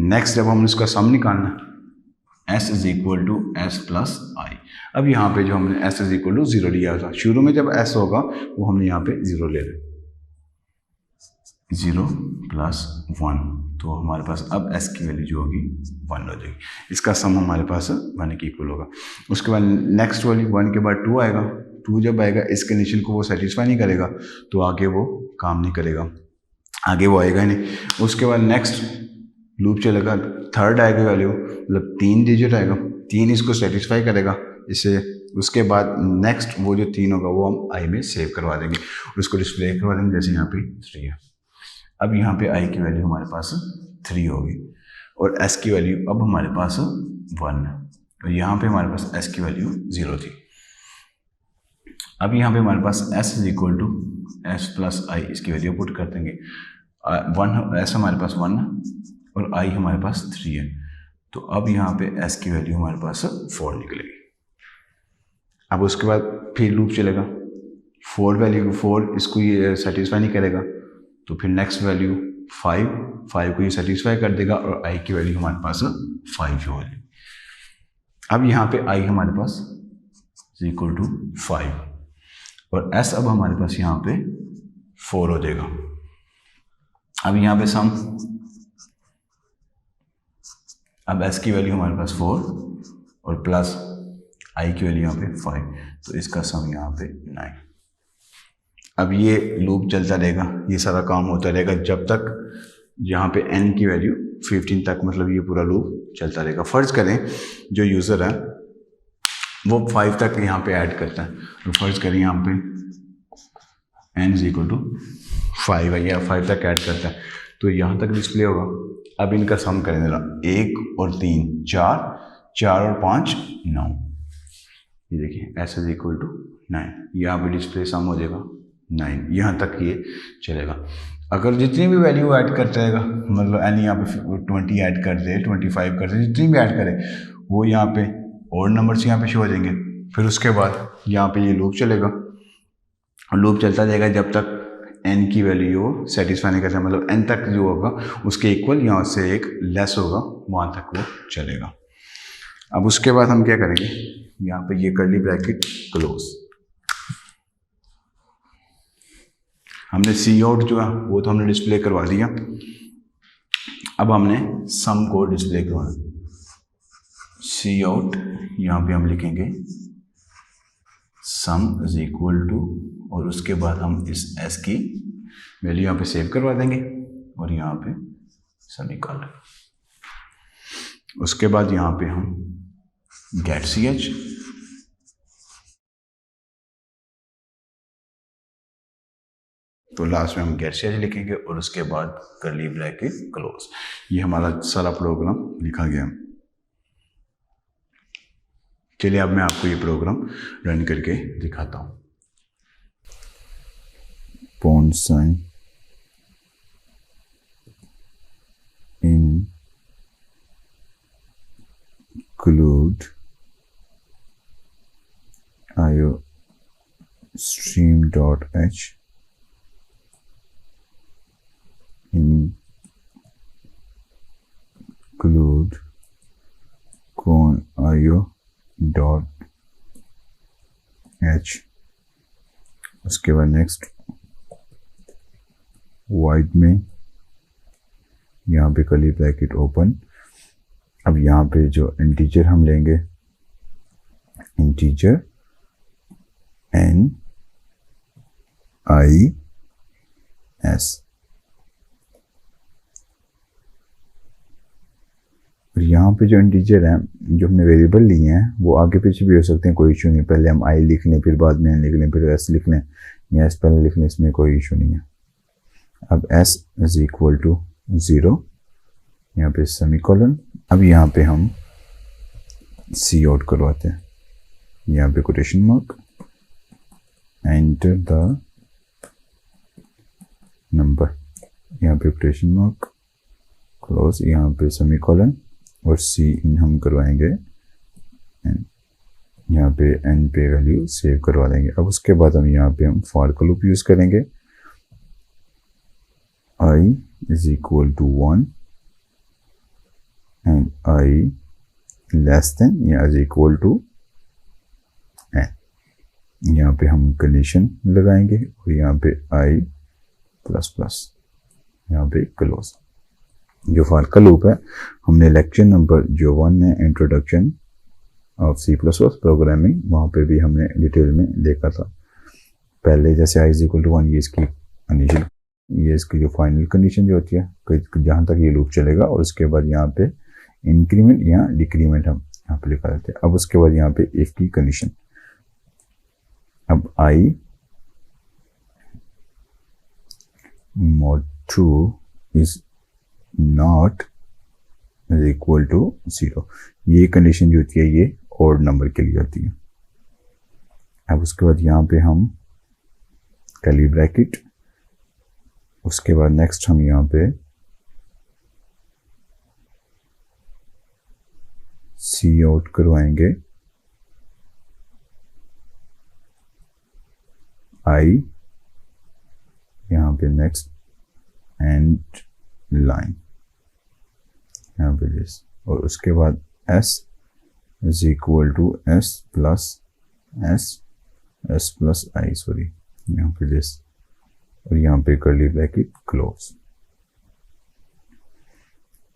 Speaker 1: नेक्स्ट जब हम इसका सम निकालना s is equal to s plus I. अब यहाँ पे जो हमने s इज इक्वल टू 0 लिया था, शुरू में जब s होगा वो हमने यहाँ पे 0 ले लें, 0 प्लस 1 तो हमारे पास अब s की वैल्यू जो होगी 1 हो जाएगी। इसका सम हमारे पास 1 के इक्वल होगा। उसके बाद नेक्स्ट वाली 1 के बाद 2 आएगा, 2 जब आएगा इस कंडीशन को वो सेटिस्फाई नहीं करेगा तो आगे वो काम नहीं करेगा, आगे वो आएगा ही नहीं। उसके बाद नेक्स्ट लूप चलेगा, थर्ड आएगा वैल्यू मतलब 3 डिजिट आएगा, 3 इसको सेटिस्फाई करेगा इसे। उसके बाद नेक्स्ट वो जो 3 होगा वो हम आई में सेव करवा देंगे और उसको डिस्प्ले करवा देंगे, जैसे यहाँ पे 3 है। अब यहाँ पे आई की वैल्यू हमारे पास 3 होगी और एस की वैल्यू अब हमारे पास 1 है और यहाँ पे हमारे पास एस की वैल्यू 0 थी। अब यहाँ पे हमारे पास s is equal to s plus I इसकी वैल्यू पुट कर देंगे। 1 s हमारे पास 1 है और i हमारे पास 3 है तो अब यहाँ पे s की वैल्यू हमारे पास 4 निकलेगी। अब उसके बाद फिर लूप चलेगा, 4 वैल्यू 4 इसको ये सेटिस्फाई नहीं करेगा तो फिर नेक्स्ट वैल्यू 5 को ये सेटिस्फाई कर देगा और i की वैल्यू हमारे पास 5 हो जाएगी। अब यहाँ पे i हमारे पास इज इक्वल टू 5 और s अब हमारे पास यहाँ पे 4 हो जाएगा। अब यहाँ पे सम, अब s की वैल्यू हमारे पास 4 और प्लस i की वैल्यू यहाँ पे 5 तो इसका सम यहाँ पे 9। अब ये लूप चलता रहेगा, ये सारा काम होता रहेगा जब तक यहाँ पे n की वैल्यू 15 तक, मतलब ये पूरा लूप चलता रहेगा। फ़र्ज़ करें जो यूज़र है वो 5 तक यहाँ पे ऐड करता है, तो फ़र्ज़ करें यहाँ पे n इज इक्वल टू 5 है या 5 तक ऐड करता है, तो यहाँ तक डिस्प्ले होगा। अब इनका सम करें ज़रा, 1 और 3 4, 4 और 5 9, ये देखिए s इज इक्वल टू 9, यहाँ पे डिस्प्ले सम हो जाएगा 9, यहाँ तक ये चलेगा। अगर जितनी भी वैल्यू ऐड करता रहेगा, मतलब n यहाँ पे 20 ऐड कर दे, 25 कर दे, जितनी भी ऐड करे वो यहाँ पे और नंबर्स यहाँ पे शो हो जाएंगे। फिर उसके बाद यहाँ पे ये लूप चलेगा, लूप चलता जाएगा जब तक n की वैल्यू सेटिस्फाई नहीं करता, मतलब n तक जो होगा उसके इक्वल या उससे एक लेस होगा, वहाँ तक वो चलेगा। अब उसके बाद हम क्या करेंगे, यहाँ पे ये कर्ली ब्रैकेट क्लोज, हमने सी आउट जो है वो तो हमने डिस्प्ले करवा दिया। अब हमने सम को डिस्प्ले करवाना, सी आउट यहाँ पे हम लिखेंगे सम इज इक्वल टू, और उसके बाद हम इस एस की वैल्यू यहाँ पे सेव करवा देंगे और यहाँ पे सेमीकोलन। उसके बाद यहाँ पे हम गेट सी एच, तो लास्ट में हम गेट सी एच लिखेंगे और उसके बाद कर्ली ब्रैकेट क्लोज। ये हमारा सारा प्रोग्राम लिखा गया। चलिए अब मैं आपको ये प्रोग्राम रन करके दिखाता हूँ।
Speaker 2: Point sign include iostream.h include conio.h, उसके बाद नेक्स्ट वाइड में यहाँ पे कर्ली ब्रैकेट ओपन। अब यहाँ पे जो इंटीजर हम लेंगे, इंटीजर n i s, और यहाँ पे जो इंटीजर हैं जो हमने वेरिएबल लिए हैं वो आगे पीछे भी हो सकते हैं, कोई इशू नहीं। पहले हम i लिख लें, फिर बाद में n लिख लें, फिर s लिख लें, या s पहले लिख लें, इसमें कोई इशू नहीं है। अब s इज इक्वल टू 0, यहाँ पे सेमीकोलन। अब यहाँ पे हम सी आउट करवाते हैं, यहाँ पे quotation mark, enter the number, यहाँ पे कोटेशन मार्क क्लोज, यहाँ पे सेमीकोलन और सी इन हम करवाएंगे, यहाँ पे एन पे वैल्यू सेव करवा देंगे। अब उसके बाद हम यहाँ पे हम फॉर का लूप यूज़ करेंगे, i is equal to 1 and i less than या इज इक्वल टू n। यहाँ पे हम कंडीशन लगाएंगे और यहाँ पे i प्लस प्लस, यहाँ पे क्लोज। जो फॉर का लूप है हमने लेक्चर नंबर जो 1 है इंट्रोडक्शन ऑफ C++ प्रोग्रामिंग, वहाँ पे भी हमने डिटेल में देखा था। पहले जैसे i इज इक्वल टू 1, ये इसकी इनिशियल, ये इसकी जो फाइनल कंडीशन जो होती है जहाँ तक ये लूप चलेगा, और उसके बाद यहाँ पे इंक्रीमेंट या डिक्रीमेंट हम यहाँ पे लिखा देते हैं। अब उसके बाद यहाँ पे इफ की कंडीशन, अब i mod 2 is not is equal to 0, ये कंडीशन जो होती है ये ऑड नंबर के लिए होती है। अब उसके बाद यहाँ पे हम कर्ली ब्रैकेट, उसके बाद नेक्स्ट हम यहाँ पे सी आउट करवाएंगे, i यहाँ पे नेक्स्ट एंड लाइन, यहाँ पे दिस, और उसके बाद s is equal to s plus i, sorry, यहाँ पे दिस, और यहाँ पे कर्ली ब्रैकेट क्लोज।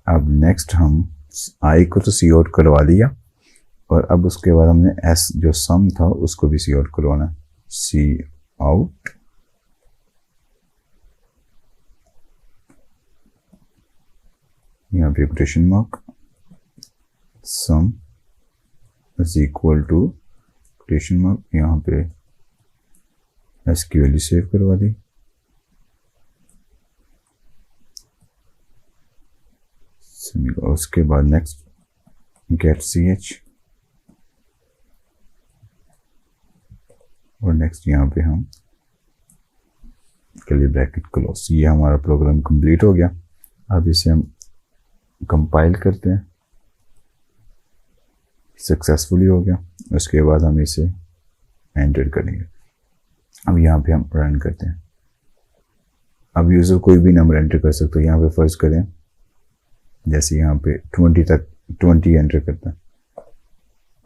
Speaker 2: अब नेक्स्ट हम i को तो सी आउट करवा दिया, और अब उसके बाद हमने s जो सम था उसको भी सी आउट करवाना, सी आउट यहाँ पे question mark, sum is equal to question mark, यहाँ पे एस की वैल्यू सेव करवा दी। उसके बाद नेक्स्ट गेट सी एच, और नेक्स्ट यहाँ पे हम कर्ली ब्रैकेट क्लोज। ये हमारा प्रोग्राम कंप्लीट हो गया। अब इसे हम कंपाइल करते हैं, सक्सेसफुली हो गया। उसके बाद हम इसे एंटर करेंगे। अब यहाँ पे हम रन करते हैं। अब यूज़र कोई भी नंबर एंटर कर सकते हो। यहाँ पे फर्ज करें जैसे यहाँ पे 20 तक 20 एंटर करता है।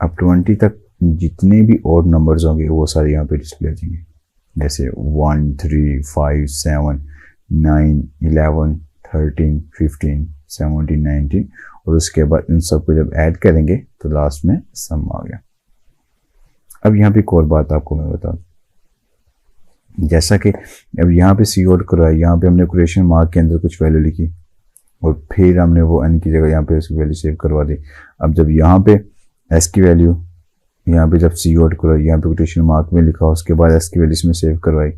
Speaker 2: अब 20 तक जितने भी ऑड नंबर्स होंगे वो सारे यहाँ पे डिस्प्ले हो जाएंगे, जैसे 1 3 5 7 9 11 13 15 17 19, और उसके बाद इन सबको जब ऐड करेंगे तो लास्ट में सम आ गया। अब यहाँ पे एक और बात आपको मैं बता दूं, जैसा कि अब यहाँ पे सी आउट करवाया, यहाँ पे हमने क्वेश्चन मार्क के अंदर कुछ वैल्यू लिखी और फिर हमने वो एन की जगह यहाँ पे इसकी वैल्यू सेव करवा दी। अब जब यहाँ पे एस की वैल्यू यहाँ पे जब सी आउट करवाई, यहाँ पे क्वेश्चन मार्क में लिखा, उसके बाद एस की वैल्यू इसमें सेव करवाई,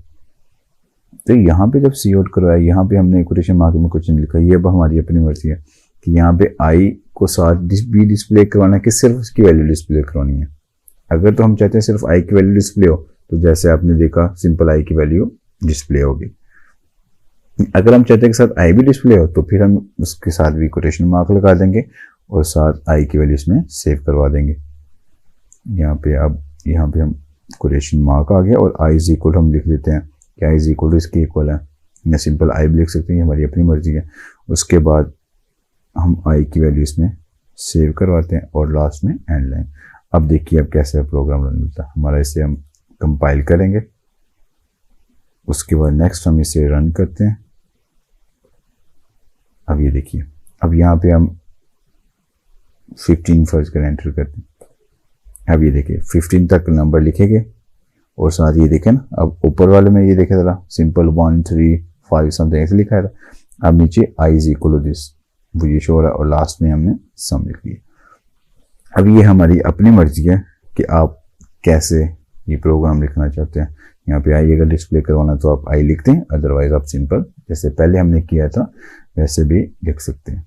Speaker 2: तो यहाँ पे जब सी आउट करवाया यहाँ पे हमने क्वेश्चन मार्क में कुछ नहीं लिखा। ये अब हमारी अपनी मर्जी है कि यहाँ पे आई को साथ भी डिस्प्ले करवाना है कि सिर्फ उसकी वैल्यू डिस्प्ले करवानी है। अगर तो हम चाहते हैं सिर्फ आई की वैल्यू डिस्प्ले हो तो जैसे आपने देखा सिंपल आई की वैल्यू डिस्प्ले होगी। अगर हम चाहते हैं कि साथ आई भी डिस्प्ले हो तो फिर हम उसके साथ भी क्वेश्चन मार्क लगा देंगे और साथ आई की वैल्यू इसमें सेव करवा देंगे। यहाँ पे अब यहाँ पे हम क्वेश्चन मार्क आ गया और आई इज इक्वल हम लिख देते हैं कि आई इज इक्वल टू इसके इक्वल है, या सिंपल आई भी लिख सकते हैं, हमारी अपनी मर्जी है। उसके बाद हम आई की वैल्यू इसमें सेव करवाते हैं और लास्ट में एंड लाइन। अब देखिए अब कैसे प्रोग्राम रन होता है हमारा। इसे हम कंपाइल करेंगे, उसके बाद नेक्स्ट हम इसे रन करते हैं। अब ये देखिए, अब यहाँ पे हम 15 फर्ज कर एंटर करते हैं। अब ये देखिए 15 तक नंबर लिखेंगे और साथ ये देखें ना, अब ऊपर वाले में ये देखे जरा सिंपल 1 3 5 समथिंग ऐसे लिखा है। अब नीचे I is equal to this वो ये शो हो रहा है और लास्ट में हमने सम लिख दिया। अब ये हमारी अपनी मर्जी है कि आप कैसे ये प्रोग्राम लिखना चाहते हैं। यहाँ पे आई अगर डिस्प्ले करवाना तो आप आई लिखते हैं, अदरवाइज आप सिंपल जैसे पहले हमने किया था वैसे भी लिख सकते हैं।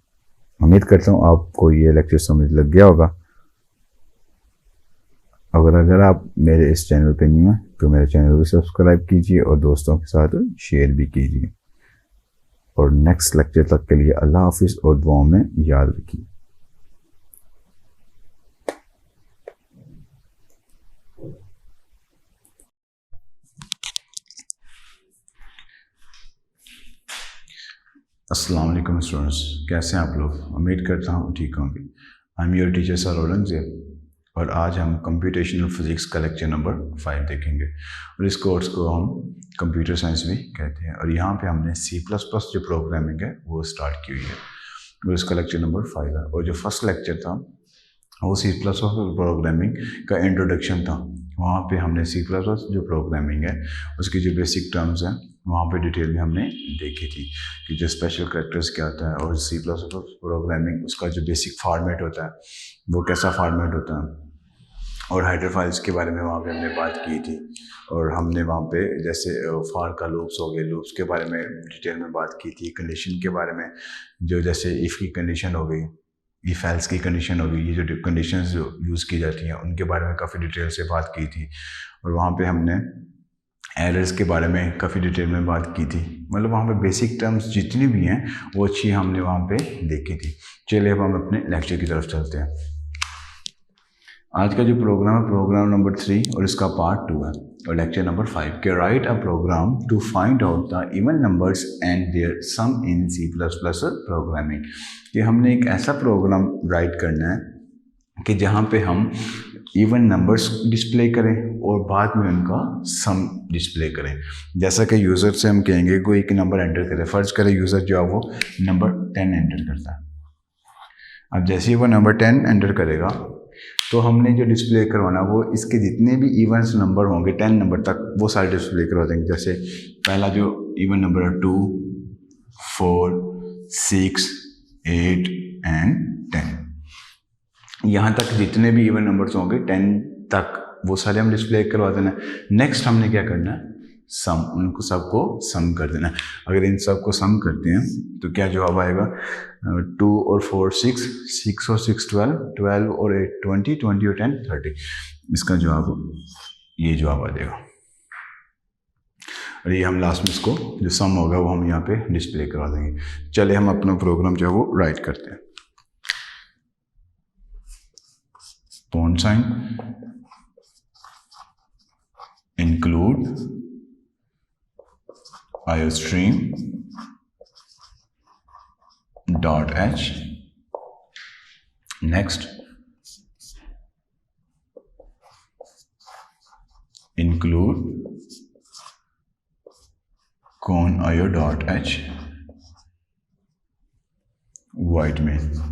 Speaker 2: उम्मीद करता हूँ आपको ये लेक्चर समझ लग गया होगा। अगर आप मेरे इस चैनल पे न्यू हैं तो मेरे चैनल को सब्सक्राइब कीजिए और दोस्तों के साथ शेयर भी कीजिए। और नेक्स्ट लेक्चर तक के लिए अल्लाह हाफिज़ और दुआओं में याद रखिए।
Speaker 1: अस्सलाम वालेकुम स्टूडेंट्स, कैसे हैं आप लोग? उम्मीद करता हूँ ठीक होंगे। I am your teacher sir Aurangzeb और आज हम कंप्यूटेशनल फिज़िक्स का लेक्चर नंबर 5 देखेंगे और इस कोर्स को हम कंप्यूटर साइंस भी कहते हैं। और यहाँ पे हमने C++ जो प्रोग्रामिंग है वो स्टार्ट की हुई है और इसका लेक्चर नंबर 5 है। और जो फर्स्ट लेक्चर था वो C++ प्रोग्रामिंग का इंट्रोडक्शन था। वहाँ पे हमने C++ जो प्रोग्रामिंग है उसकी जो बेसिक टर्म्स हैं वहाँ पे डिटेल में हमने देखी थी कि जो स्पेशल कैरेक्टर्स क्या होता है और C++ प्रोग्रामिंग उसका जो बेसिक फॉर्मेट होता है वो कैसा फॉर्मेट होता है, और हेडर फाइल्स के बारे में वहाँ पे हमने बात की थी। और हमने वहाँ पे जैसे फॉर का लूप्स हो गए, लूप्स के बारे में डिटेल में बात की थी। कंडीशन के बारे में जो जैसे इफ़ की कंडीशन हो गई, इफ एल्स की कंडीशन हो गई, ये जो कंडीशंस जो यूज़ की जाती हैं उनके बारे में काफ़ी डिटेल से बात की थी। और वहाँ पे हमने एरर्स के बारे में काफ़ी डिटेल में बात की थी। मतलब वहाँ पे बेसिक टर्म्स जितनी भी हैं वो अच्छी हमने वहाँ पे देखी थी। चलिए अब हम अपने लेक्चर की तरफ चलते हैं। आज का जो प्रोग्राम है प्रोग्राम नंबर 3 और इसका पार्ट 2 है और लेक्चर नंबर 5 के write a program to find out the even numbers and their sum in C++ programming. कि हमने एक ऐसा प्रोग्राम राइट करना है कि जहाँ पे हम इवन नंबर्स डिस्प्ले करें और बाद में उनका सम डिस्प्ले करें। जैसा कि यूज़र से हम कहेंगे कोई एक नंबर एंटर करें, फ़र्ज़ करें यूज़र जो है वो नंबर 10 एंटर करता है। अब जैसे ही वो नंबर 10 एंटर करेगा तो हमने जो डिस्प्ले करवाना वो इसके जितने भी इवेंट्स नंबर होंगे 10 नंबर तक वो सारे डिस्प्ले करवा देंगे। जैसे पहला जो इवन नंबर है 2 4 6 8 एंड 10। यहाँ तक जितने भी इवन नंबर्स होंगे 10 तक वो सारे हम डिस्प्ले करवा देना है। नेक्स्ट हमने क्या करना है, सम, उनको सबको सम कर देना है। अगर इन सबको सम करते हैं तो क्या जवाब आएगा, 2 और 4 6, 6 और 6 12, 12 और 8 20, 20 और 10 30। इसका जवाब ये जवाब आ जाएगा। और ये हम लास्ट में इसको जो सम होगा वो हम यहाँ पे डिस्प्ले करवा देंगे। चले हम अपना प्रोग्राम जो है वो राइट करते हैं। Point sign include iostream dot h, next include con.io dot h white mail।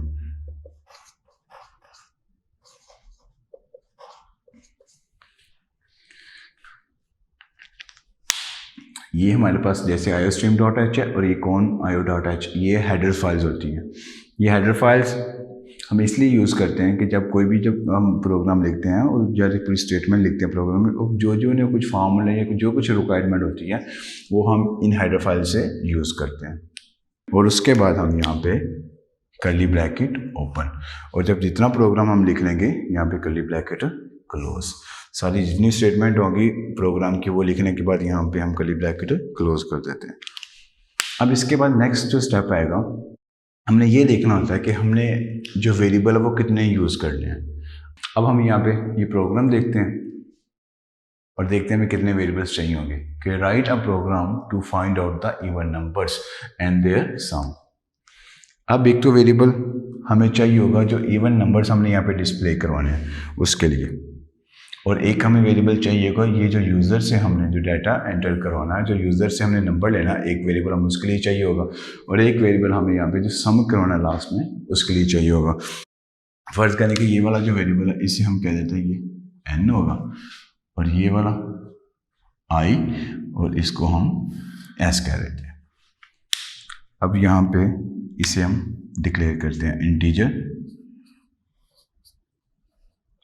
Speaker 1: ये हमारे पास जैसे iostream.h है और ये con.io.h, ये हेडर फाइल्स होती हैं। ये हेडर फाइल्स हम इसलिए यूज़ करते हैं कि जब कोई भी जब हम प्रोग्राम लिखते हैं और जैसे पूरी स्टेटमेंट लिखते हैं प्रोग्राम में, जो ने कुछ फार्मूला या जो कुछ रिक्वायरमेंट होती है वो हम इन हेडर फाइल से यूज़ करते हैं। और उसके बाद हम यहाँ पे कर्ली ब्रैकेट ओपन, और जब जितना प्रोग्राम हम लिख लेंगे यहाँ पे कर्ली ब्रैकेट क्लोज। सारी जितनी स्टेटमेंट होगी प्रोग्राम की वो लिखने के बाद यहाँ पे हम कर्ली ब्रैकेट क्लोज कर देते हैं। अब इसके बाद नेक्स्ट जो स्टेप आएगा, हमने ये देखना होता है कि हमने जो वेरिएबल है वो कितने यूज़ करने हैं। अब हम यहाँ पे ये प्रोग्राम देखते हैं और देखते हैं हमें कितने वेरिएबल्स चाहिए होंगे कि write a program to find out the even numbers and their sum. अब एक तो वेरिएबल हमें चाहिए होगा जो इवन नंबर्स हमने यहाँ पे डिस्प्ले करवाने हैं उसके लिए, और एक हमें वेरिएबल चाहिए होगा ये जो यूज़र से हमने जो डाटा एंटर करवाना है, जो यूज़र से हमने नंबर लेना है, एक वेरिएबल हमें उसके लिए चाहिए होगा, और एक वेरिएबल हमें यहाँ पे जो सम करवाना है लास्ट में उसके लिए चाहिए होगा। फर्ज करें कि ये वाला जो वेरिएबल है इसे हम कह देते हैं ये n होगा, और ये वाला i, और इसको हम s कह देते हैं। अब यहाँ पे इसे हम डिक्लेयर करते हैं इंटीजर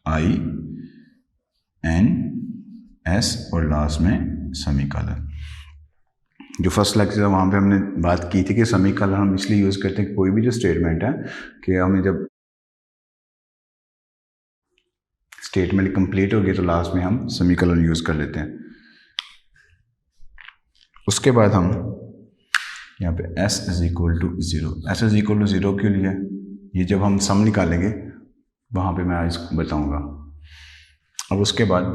Speaker 1: i n s और लास्ट में सेमीकोलन। जो फर्स्ट लेक्चर वहाँ पे हमने बात की थी कि सेमीकोलन हम इसलिए यूज़ करते हैं कि कोई भी जो स्टेटमेंट है कि हमें जब स्टेटमेंट कंप्लीट हो गई तो लास्ट में हम सेमीकोलन यूज़ कर लेते हैं। उसके बाद हम यहाँ पे s is equal to 0, s is equal to 0 के लिए ये जब हम सम निकालेंगे वहाँ पे मैं आज बताऊँगा। अब उसके बाद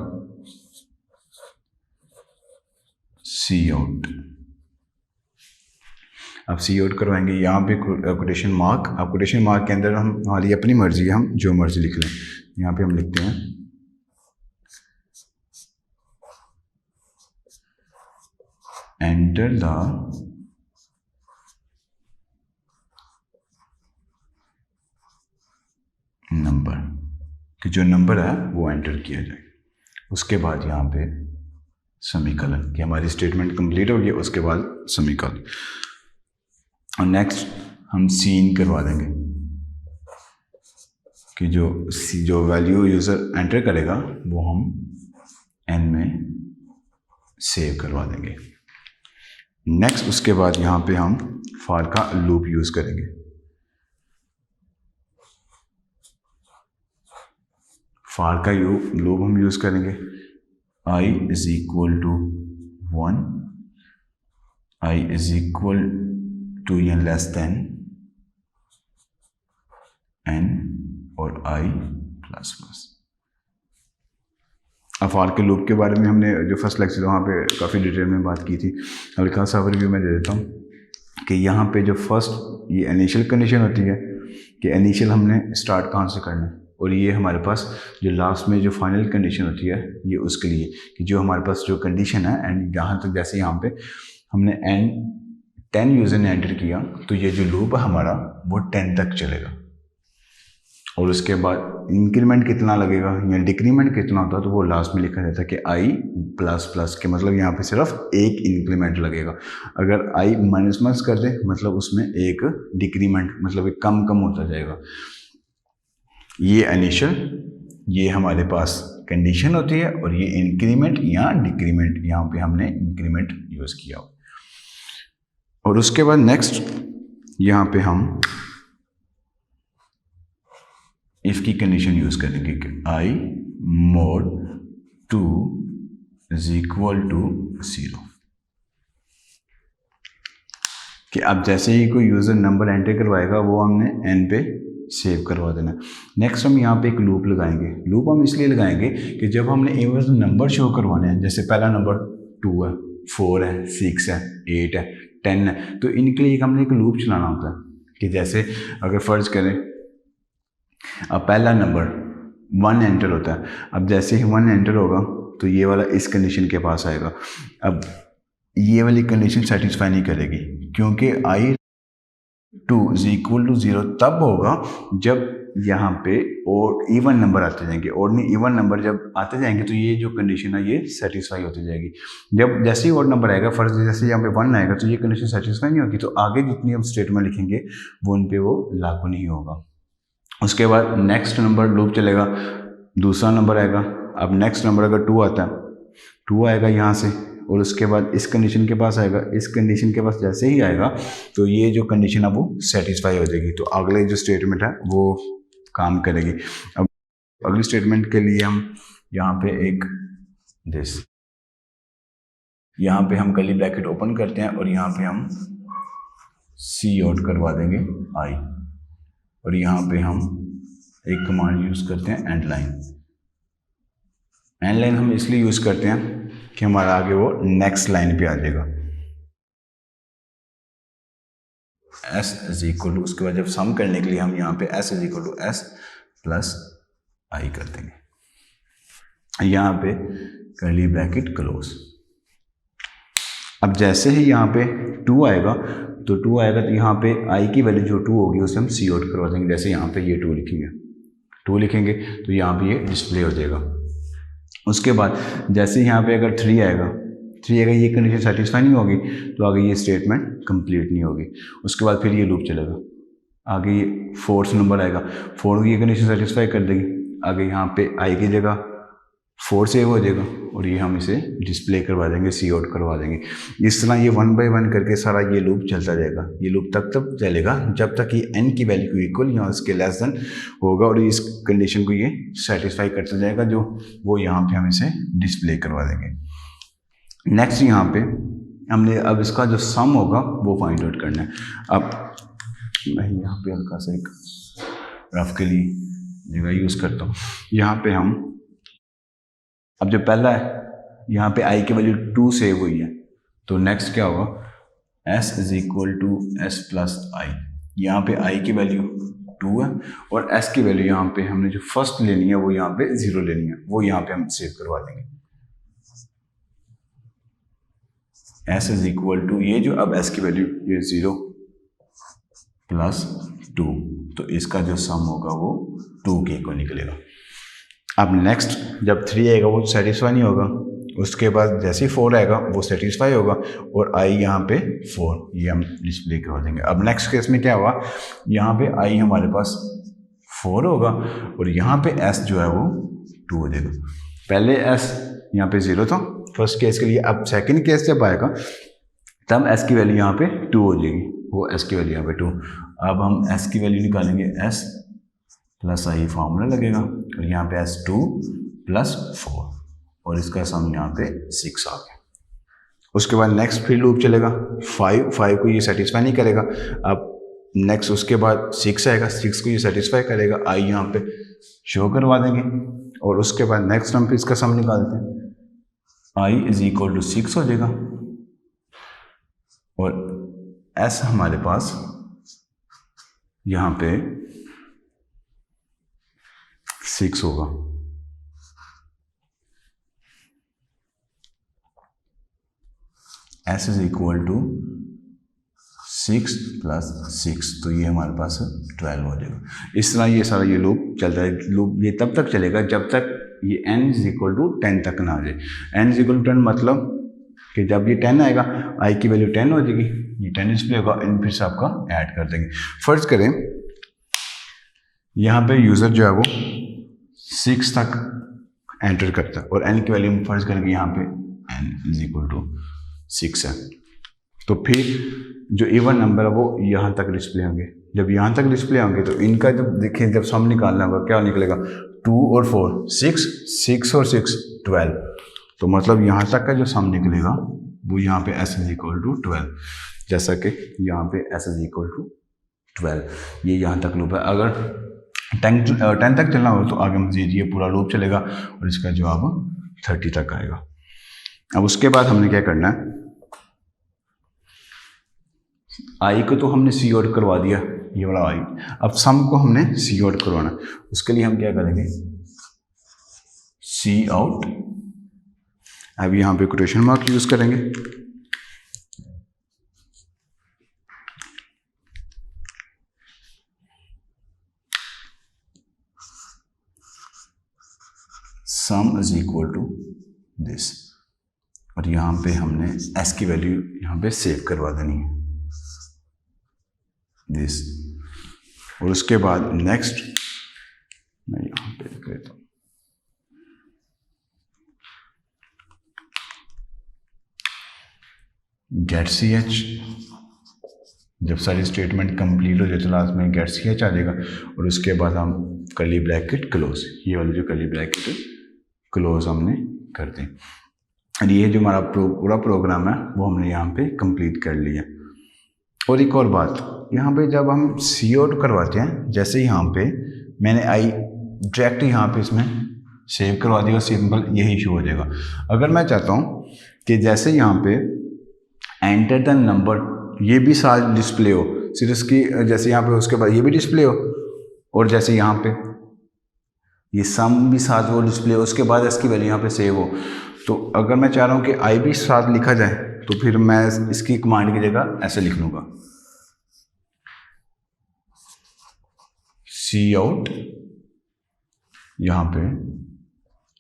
Speaker 1: सी आउट, अब सी आउट करवाएंगे यहाँ पे कोटेशन मार्क। अब कोटेशन मार्क के अंदर हम हमारी अपनी मर्जी है, हम जो मर्जी लिख लें। यहाँ पे हम लिखते हैं एंटर द नंबर, कि जो नंबर है वो एंटर किया जाए। उसके बाद यहाँ पे सेमीकोलन, कि हमारी स्टेटमेंट कंप्लीट हो गई, उसके बाद सेमीकोलन। और नेक्स्ट हम सीन करवा देंगे कि जो वैल्यू यूज़र एंटर करेगा वो हम n में सेव करवा देंगे। नेक्स्ट उसके बाद यहाँ पे हम फॉर का लूप यूज़ करेंगे। फॉर का लूप हम यूज़ करेंगे i is equal to 1, i is equal to या लेस देन n और i प्लस प्लस। अब फॉर के लूप के बारे में हमने जो फर्स्ट लेक्चर वहाँ पे काफ़ी डिटेल में बात की थी। हल्का सा ओवरव्यू में दे देता हूँ कि यहाँ पे जो फर्स्ट ये इनिशियल कंडीशन होती है कि इनिशियल हमने स्टार्ट कहाँ से करना है, और ये हमारे पास जो लास्ट में जो फाइनल कंडीशन होती है ये उसके लिए कि जो हमारे पास जो कंडीशन है एंड जहाँ तक जैसे यहाँ पे हमने n 10 यूज़र ने एंटर किया तो ये जो लूप है हमारा वो 10 तक चलेगा। और उसके बाद इंक्रीमेंट कितना लगेगा या डिक्रीमेंट कितना होता है तो वो लास्ट में लिखा जाता है कि आई प्लस प्लस के मतलब यहाँ पे सिर्फ एक इंक्रीमेंट लगेगा। अगर आई माइनस माइनस कर दे मतलब उसमें एक डिक्रीमेंट मतलब एक कम कम होता जाएगा। ये इनिशियल, ये हमारे पास कंडीशन होती है और ये इंक्रीमेंट या डिक्रीमेंट, यहाँ पे हमने इंक्रीमेंट यूज़ किया। और उसके बाद नेक्स्ट यहाँ पे हम इफ की कंडीशन यूज करेंगे कि आई मोड 2 इज इक्वल टू 0, कि अब जैसे ही कोई यूजर नंबर एंटर करवाएगा वो हमने एन पे सेव करवा देना। नेक्स्ट हम यहाँ पे एक लूप लगाएंगे। लूप हम इसलिए लगाएंगे कि जब हमने एवरेज नंबर शो करवाने हैं, जैसे पहला नंबर 2 है, 4 है, 6 है, 8 है, 10 है, तो इनके लिए हमने एक लूप चलाना होता है कि जैसे अगर फर्ज करें अब पहला नंबर 1 एंटर होता है, अब जैसे ही 1 एंटर होगा तो ये वाला इस कंडीशन के पास आएगा। अब ये वाली कंडीशन सेटिस्फाई नहीं करेगी क्योंकि आई 2 इज इक्वल टू 0 तब होगा जब यहाँ पे और इवन नंबर आते जाएंगे, और नहीं इवन नंबर जब आते जाएंगे तो ये जो कंडीशन है ये सेटिस्फाई होती जाएगी। जब जैसे ही और नंबर आएगा, फर्स्ट जैसे यहाँ पे 1 आएगा तो ये कंडीशन सेटिस्फाई नहीं होगी, तो आगे जितनी हम स्टेटमेंट लिखेंगे वो उन पे वो लागू नहीं होगा। उसके बाद नेक्स्ट नंबर लूप चलेगा, दूसरा नंबर आएगा। अब नेक्स्ट नंबर अगर 2 आता है, 2 आएगा यहाँ से और उसके बाद इस कंडीशन के पास आएगा। इस कंडीशन के पास जैसे ही आएगा तो ये जो कंडीशन है वो सेटिस्फाई हो जाएगी, तो अगले जो स्टेटमेंट है वो काम करेगी। अब अगली स्टेटमेंट के लिए हम यहाँ पे एक दिस, यहाँ पे हम कर्ली ब्रैकेट ओपन करते हैं और यहाँ पे हम सी आउट करवा देंगे आई, और यहाँ पे हम एक कमांड यूज़ करते हैं एंड लाइन। एंड लाइन हम इसलिए यूज़ करते हैं कि हमारा आगे वो नेक्स्ट लाइन पे आ जाएगा। एस इज इक्वल टू, उसके बाद जब सम करने के लिए हम यहाँ पे S is equal to S plus I कर देंगे, यहाँ पे कर्ली ब्रैकेट क्लोज। अब जैसे ही यहाँ पे 2 आएगा तो 2 आएगा तो यहाँ पे आई की वैल्यू जो 2 होगी उसे हम सी आउट करवा देंगे। जैसे यहाँ पे ये 2 लिखेंगे, 2 लिखेंगे तो यहाँ पे ये डिस्प्ले हो जाएगा। उसके बाद जैसे यहाँ पे अगर 3 आएगा, 3 अगर ये कंडीशन सेटिस्फाई नहीं होगी तो आगे ये स्टेटमेंट कंप्लीट नहीं होगी। उसके बाद फिर ये लूप चलेगा, आगे ये 4th नंबर आएगा, 4 की ये कंडीशन सेटिस्फाई कर देगी, आगे यहाँ पे आई की जगह 4 सेव हो जाएगा और ये हम इसे डिस्प्ले करवा देंगे, सी आउट करवा देंगे। इस तरह ये 1 बाय 1 करके सारा ये लूप चलता जाएगा। ये लूप तब चलेगा जब तक ये n की वैल्यू को इक्वल या उसके लेस देन होगा और इस कंडीशन को ये सेटिस्फाई करता जाएगा, जो वो यहाँ पे हम इसे डिस्प्ले करवा देंगे। नेक्स्ट यहाँ पे हमने अब इसका जो सम होगा वो फाइंड आउट करना है। अब मैं यहाँ पे हल्का सा एक रफ के लिए जगह यूज़ करता हूँ। यहाँ पे हम अब जो पहला है यहाँ पे आई की वैल्यू 2 सेव हुई है, तो नेक्स्ट क्या होगा, s is equal to S plus I. यहाँ पे आई की वैल्यू 2 है और s की वैल्यू यहाँ पे हमने जो फर्स्ट लेनी है वो यहाँ पे 0 लेनी है, वो यहाँ पे हम सेव करवा देंगे। s इज इक्वल टू ये जो अब s की वैल्यू ये 0 प्लस 2, तो इसका जो सम होगा वो 2 के इक्वल निकलेगा। अब नेक्स्ट जब 3 आएगा वो सेटिस्फाई नहीं होगा, उसके बाद जैसे ही 4 आएगा वो सेटिस्फाई होगा और आई यहाँ पे 4, ये हम डिस्प्ले करवा देंगे। अब नेक्स्ट केस में क्या हुआ, यहाँ पे आई हमारे पास 4 होगा और यहाँ पे s जो है वो 2 हो जाएगा। पहले s यहाँ पे 0 था फर्स्ट केस के लिए, अब सेकंड केस जब आएगा तब s की वैल्यू यहाँ पे 2 हो जाएगी, वो s की वैल्यू यहाँ पे 2। अब हम s की वैल्यू निकालेंगे, s प्लस आई फार्मूला लगेगा और यहाँ पे s2 प्लस 4 और इसका सम यहाँ पे 6 आ गया। उसके बाद नेक्स्ट फिर लूप चलेगा, 5 को ये सेटिस्फाई नहीं करेगा। अब नेक्स्ट उसके बाद 6 आएगा, 6 को ये सेटिस्फाई करेगा, आई यहाँ पे शो करवा देंगे और उसके बाद नेक्स्ट हम फिर इसका सम निकालते हैं, आई इज इक्वल टू 6 हो जाएगा और s हमारे पास यहाँ पे 6 होगा। s is equal to 6 plus 6, तो ये हमारे पास 12 हो जाएगा। इस तरह ये सारा ये लूप चलता है। लूप ये तब तक चलेगा जब तक ये n = 10 तक ना आ जाए। n = 10 मतलब कि जब ये 10 आएगा i की वैल्यू 10 हो जाएगी, ये 10 डिस्प्ले होगा, इन फिर से आपका ऐड कर देंगे। फर्ज करें यहाँ पे यूज़र जो है वो 6 तक एंटर करता है और n की वैल्यू फर्ज करेंगे यहाँ पे n = 6 है, तो फिर जो इवन नंबर है वो यहाँ तक डिस्प्ले होंगे। जब यहाँ तक डिस्प्ले होंगे तो इनका जब देखें, जब सम निकालना होगा क्या निकलेगा, 2 और 4 6, 6 और 6 12, तो मतलब यहाँ तक का जो सम निकलेगा वो यहाँ पे s = 12, जैसा कि यहाँ पे s = 12, ये यहाँ तक लूप है। अगर 10 तक चलना हो तो आगे मजीद ये पूरा लूप चलेगा और इसका जवाब 30 तक आएगा। अब उसके बाद हमने क्या करना है, आई को तो हमने सी आउट करवा दिया, ये वाला आई। अब सम को हमने सी आउट करवाना, उसके लिए हम क्या करेंगे, सी आउट। अब यहाँ पे कोटेशन मार्क यूज करेंगे, सम = दिस, और यहाँ पे हमने s की वैल्यू यहाँ पे सेव करवा देनी है, दिस। और उसके बाद नेक्स्ट मैं यहाँ पे लिख लेता हूँ, गेट ch। जब सारी स्टेटमेंट कंप्लीट हो जाए तो लास्ट में गेट ch आ जाएगा, और उसके बाद हम कर्ली ब्रैकेट क्लोज, ये वाली जो कर्ली ब्रैकेट क्लोज हमने कर दें। और ये जो हमारा पूरा प्रोग्राम है वो हमने यहाँ पे कंप्लीट कर लिया। और एक और बात, यहाँ पे जब हम सी आउट करवाते हैं, जैसे यहाँ पे मैंने आई डायरेक्ट यहाँ पे इसमें सेव करवा दिया, सिंपल यही इशू हो जाएगा। अगर मैं चाहता हूँ कि जैसे यहाँ पे एंटर द नंबर, ये भी साथ डिस्प्ले हो, सिर्फ इसकी जैसे यहाँ पे उसके बाद ये भी डिस्प्ले हो, और जैसे यहाँ पे ये सम भी साथ वो डिस्प्ले हो, उसके बाद इसकी वैल्यू यहाँ पे सेव हो, तो अगर मैं चाह रहा हूँ कि आई भी साथ लिखा जाए तो फिर मैं इसकी कमांड की जगह ऐसे लिख लूँगा, सी आउट, यहाँ पे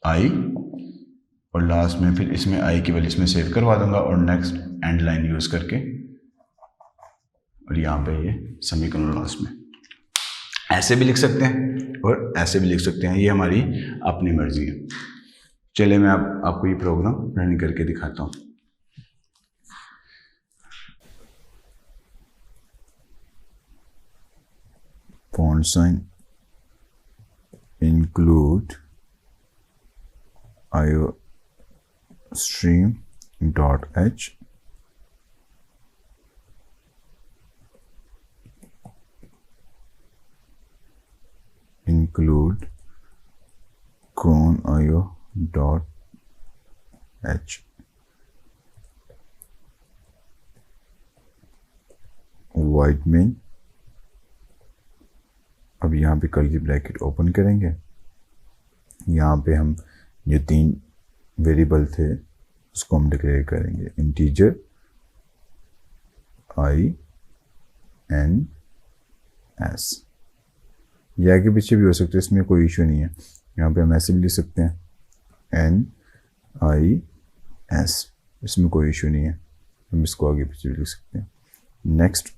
Speaker 1: आई, और लास्ट में फिर इसमें आई की वैल्यू इसमें सेव करवा दूंगा, और नेक्स्ट एंड लाइन यूज करके, और यहाँ पे ये सेमीकोलन लास्ट में। ऐसे भी लिख सकते हैं और ऐसे भी लिख सकते हैं, ये हमारी अपनी मर्जी है। चलिए मैं आपको ये प्रोग्राम रन करके दिखाता हूँ। Font sign include iostream.h include conio.h void main। अब यहाँ पे कर्ली ब्रैकेट ओपन करेंगे, यहाँ पे हम जो 3 वेरिएबल थे उसको हम डिक्लेयर करेंगे, इंटीजर i n s, ये आगे पीछे भी हो सकते हैं, इसमें कोई इशू नहीं है। यहाँ पे हम ऐसे भी लिख सकते हैं n i s, इसमें कोई इशू नहीं है, हम इसको आगे पीछे भी लिख सकते हैं। नेक्स्ट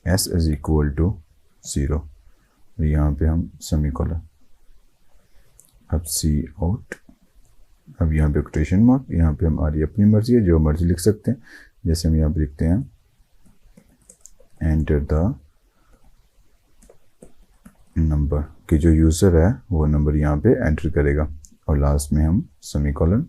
Speaker 1: s = 0, यहाँ पे हम सेमीकोलन। अब सी आउट, अब यहाँ पे कोटेशन मार्क, यहाँ पे हमारी अपनी मर्जी है, जो मर्जी लिख सकते हैं। जैसे हम यहाँ पे लिखते हैं एंटर द नंबर, कि जो यूज़र है वो नंबर यहाँ पे एंटर करेगा, और लास्ट में हम सेमीकोलन,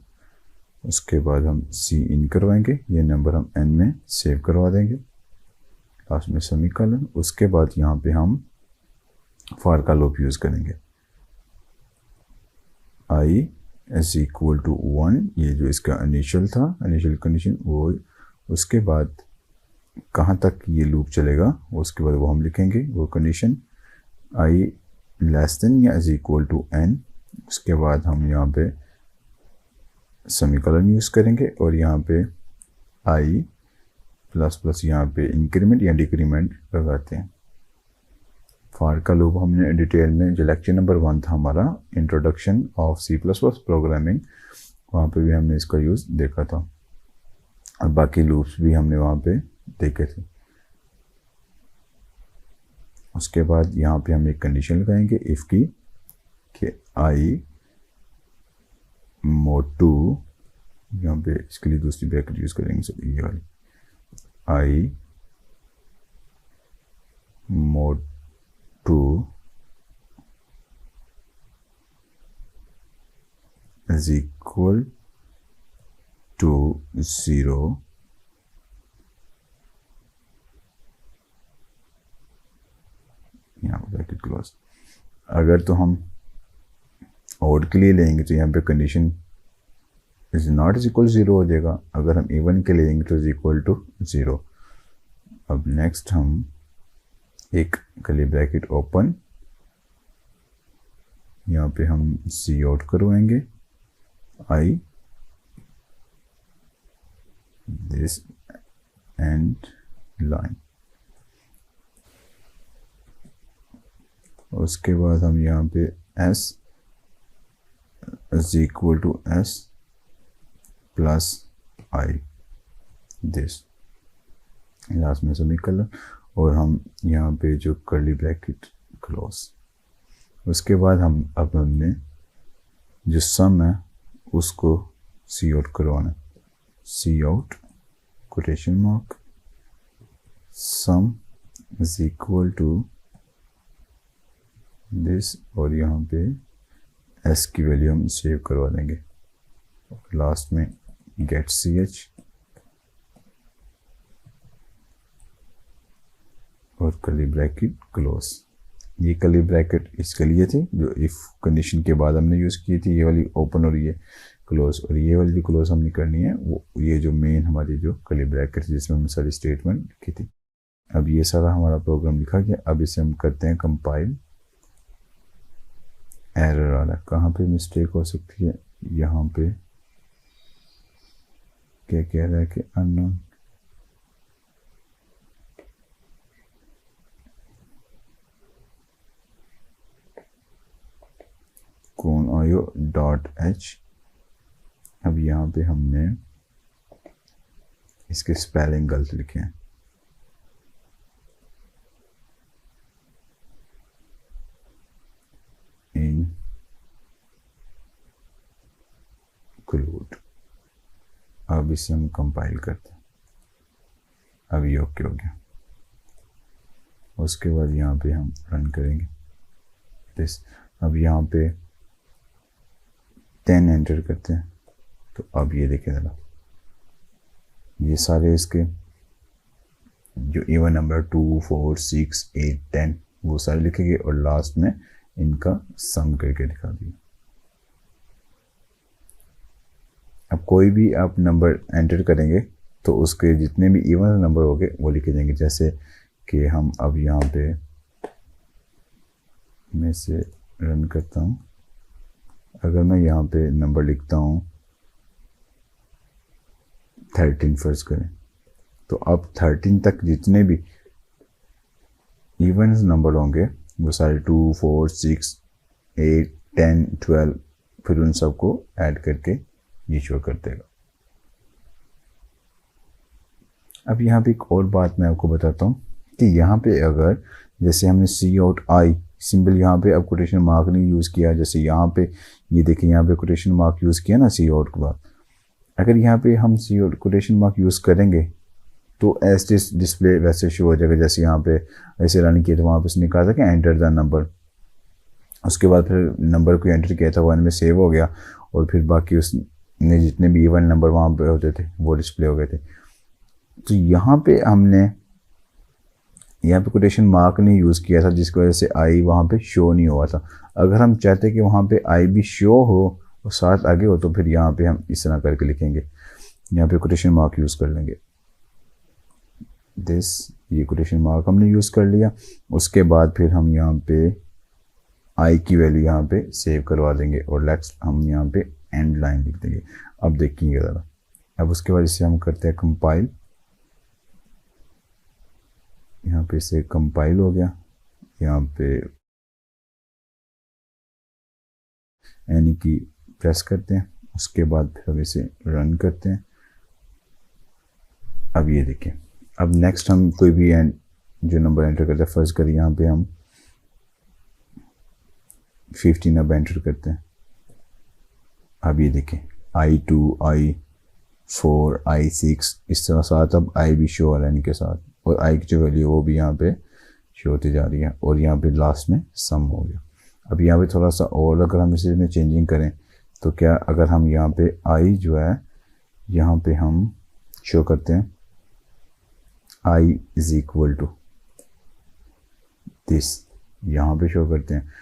Speaker 1: उसके बाद हम सी इन करवाएंगे, ये नंबर हम n में सेव करवा देंगे, लास्ट में सेमीकोलन। उसके बाद यहाँ पे हम फॉर का लूप यूज़ करेंगे, i = 1, ये जो इसका इनिशियल था, इनिशियल कंडीशन वो, उसके बाद कहाँ तक ये लूप चलेगा उसके बाद वो हम लिखेंगे, वो कंडीशन i <= n। उसके बाद हम यहाँ पे सेमीकोलन यूज़ करेंगे, और यहाँ पे i
Speaker 2: प्लस प्लस यहाँ पे इंक्रीमेंट या डिक्रीमेंट लगाते हैं। फॉर का लूप हमने डिटेल में जो लेक्चर नंबर 1 था हमारा इंट्रोडक्शन ऑफ C++ प्रोग्रामिंग, वहाँ पे भी हमने इसका यूज़ देखा था और बाकी लूप्स भी हमने वहाँ पे देखे थे। उसके बाद यहाँ पे हम एक कंडीशन लगाएंगे इफ़ की कि i mod 2, यहाँ पे इसके लिए दूसरी ब्रैकेट यूज़ करेंगे, सर ये वाली i mod 2 is equal to 0 यहाँ पर ब्रैकेट क्लोज। अगर तो हम ऑड के लिए लेंगे तो यहाँ पे condition is not is equal 0 हो जाएगा। अगर हम इवन के लेंगे तो इज इक्वल टू 0। अब नेक्स्ट हम एक कर्ली ब्रैकेट ओपन, यहाँ पे हम सी आउट करवाएंगे आई दिस एंड लाइन। उसके बाद हम यहाँ पे s is equal to s plus i this, last में सभी कलर, और हम यहाँ पे जो कर्ली ब्रैकेट क्लोज। उसके बाद हम अब हमने जो सम है उसको सी आउट करवाना, C out quotation mark sum is equal to this, और यहाँ पे s की वैल्यू हम सेव करवा देंगे। लास्ट में गेट ch और कर्ली ब्रैकेट क्लोज। ये कर्ली ब्रैकेट इसके लिए थी जो इफ़ कंडीशन के बाद हमने यूज़ की थी, ये वाली ओपन और ये क्लोज, और ये वाली जो क्लोज हमने करनी है वो ये जो मेन हमारी जो कर्ली ब्रैकेट जिसमें हमने सारी स्टेटमेंट लिखी थी। अब ये सारा हमारा प्रोग्राम लिखा गया। अब इसे हम करते हैं कंपाइल। एरर आ रहा है, कहाँ पे मिस्टेक हो सकती है, यहाँ पे क्या कह रहा है कि अननोन, कौन आयो डॉट एच। अब यहाँ पे हमने इसके स्पेलिंग गलत लिखे हैं, इंक्लूड। अब इसे हम कंपाइल करते हैं। अब ये ओके हो गया। उसके बाद यहाँ पे हम रन करेंगे दिस। अब यहाँ पे 10 एंटर करते हैं तो अब ये देखें ज़रा, ये सारे इसके जो इवन नंबर 2, 4, 6, 8, 10 वो सारे लिखेंगे और लास्ट में इनका सम करके दिखा दिया। अब कोई भी आप नंबर एंटर करेंगे तो उसके जितने भी इवन नंबर होंगे वो लिखे जाएंगे। जैसे कि हम अब यहाँ पे मैं से रन करता हूँ, अगर मैं यहाँ पे नंबर लिखता हूँ 13 फर्ज करें, तो अब 13 तक जितने भी इवन नंबर होंगे वो सारे 2, 4, 6, 8, 10, 12 फिर उन सबको ऐड करके ये शो कर देगा। अब यहाँ पे एक और बात मैं आपको बताता हूँ कि यहाँ पे अगर जैसे हमने सी आउट आई सिंबल यहाँ पे अब कोटेशन मार्क नहीं यूज़ किया, जैसे यहाँ पे ये देखिए यहाँ पे कोटेशन मार्क यूज़ किया ना सी आउट के बाद, अगर यहाँ पे हम सी आउट कोटेशन मार्क यूज़ करेंगे तो एज डिस्प्ले वैसे शो हो जाएगा जैसे यहाँ पे ऐसे रन किया तो वहाँ पे उसने कहा था कि एंटर द नंबर। उसके बाद फिर नंबर को एंटर किया था, वन में सेव हो गया और फिर बाकी उसने जितने भी इवन नंबर वहाँ पे होते थे वो डिस्प्ले हो गए थे। तो यहाँ पे हमने यहाँ पे कोटेशन मार्क नहीं यूज़ किया था जिसकी वजह से आई वहाँ पे शो नहीं हुआ था। अगर हम चाहते कि वहाँ पे आई भी शो हो और साथ आगे हो तो फिर यहाँ पे हम इस तरह करके लिखेंगे, यहाँ पे कोटेशन मार्क यूज़ कर लेंगे दिस, ये कोटेशन मार्क हमने यूज़ कर लिया। उसके बाद फिर हम यहाँ पे आई की वैल्यू यहाँ पे सेव करवा देंगे और नेक्स्ट हम यहाँ पे एंड लाइन लिख देंगे। अब देखिए ज़रा, अब उसके बाद इसे हम करते हैं कंपाइल यहाँ पे से कंपाइल हो गया, यहाँ पे यानी कि प्रेस करते हैं, उसके बाद फिर हम इसे रन करते हैं। अब ये देखें, अब नेक्स्ट हम कोई भी जो नंबर एंटर करते हैं, फर्स्ट करिए यहाँ पे हम 15 अब एंटर करते हैं। अब ये देखें I2, I4, I6 इस तरह साथ अब I भी शो हो रहा है इनके साथ, और I की जो वैल्यू वो भी यहाँ पे शो होती जा रही है, और यहाँ पे लास्ट में सम हो गया। अब यहाँ पे थोड़ा सा और अगर हम इसे में चेंजिंग करें तो क्या, अगर हम यहाँ पे I जो है यहाँ पे हम शो करते हैं I is equal to this, यहाँ पे शो करते हैं,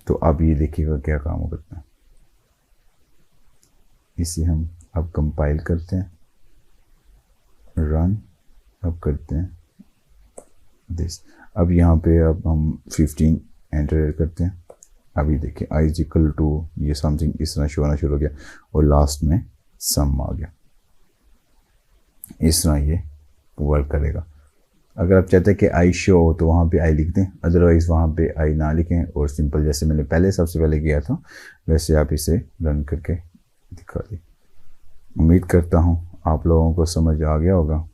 Speaker 2: तो अब ये देखिएगा क्या काम हो करता है। इसे हम अब कंपाइल करते हैं, रन अब करते हैं दिस। अब यहाँ पे अब हम 15 एंटर करते हैं। अभी देखिए I इज इक्वल टू ये समथिंग इस तरह शो होना शुरू हो गया, और लास्ट में सम आ गया। इस तरह ये वर्क करेगा। अगर आप चाहते हैं कि I शो हो तो वहाँ पे I लिख दें, अदरवाइज़ वहाँ पे I ना लिखें, और सिंपल जैसे मैंने पहले सबसे पहले किया था वैसे आप इसे रन करके दिखा दें। उम्मीद करता हूँ आप लोगों को समझ आ गया होगा,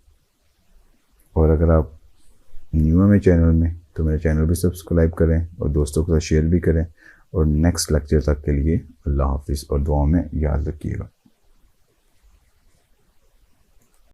Speaker 2: और अगर आप न्यू हैं मेरे चैनल में तो मेरे चैनल भी सब्सक्राइब करें और दोस्तों को शेयर भी करें, और नेक्स्ट लेक्चर तक के लिए अल्लाह हाफिज़, और दुआ में याद रखिएगा।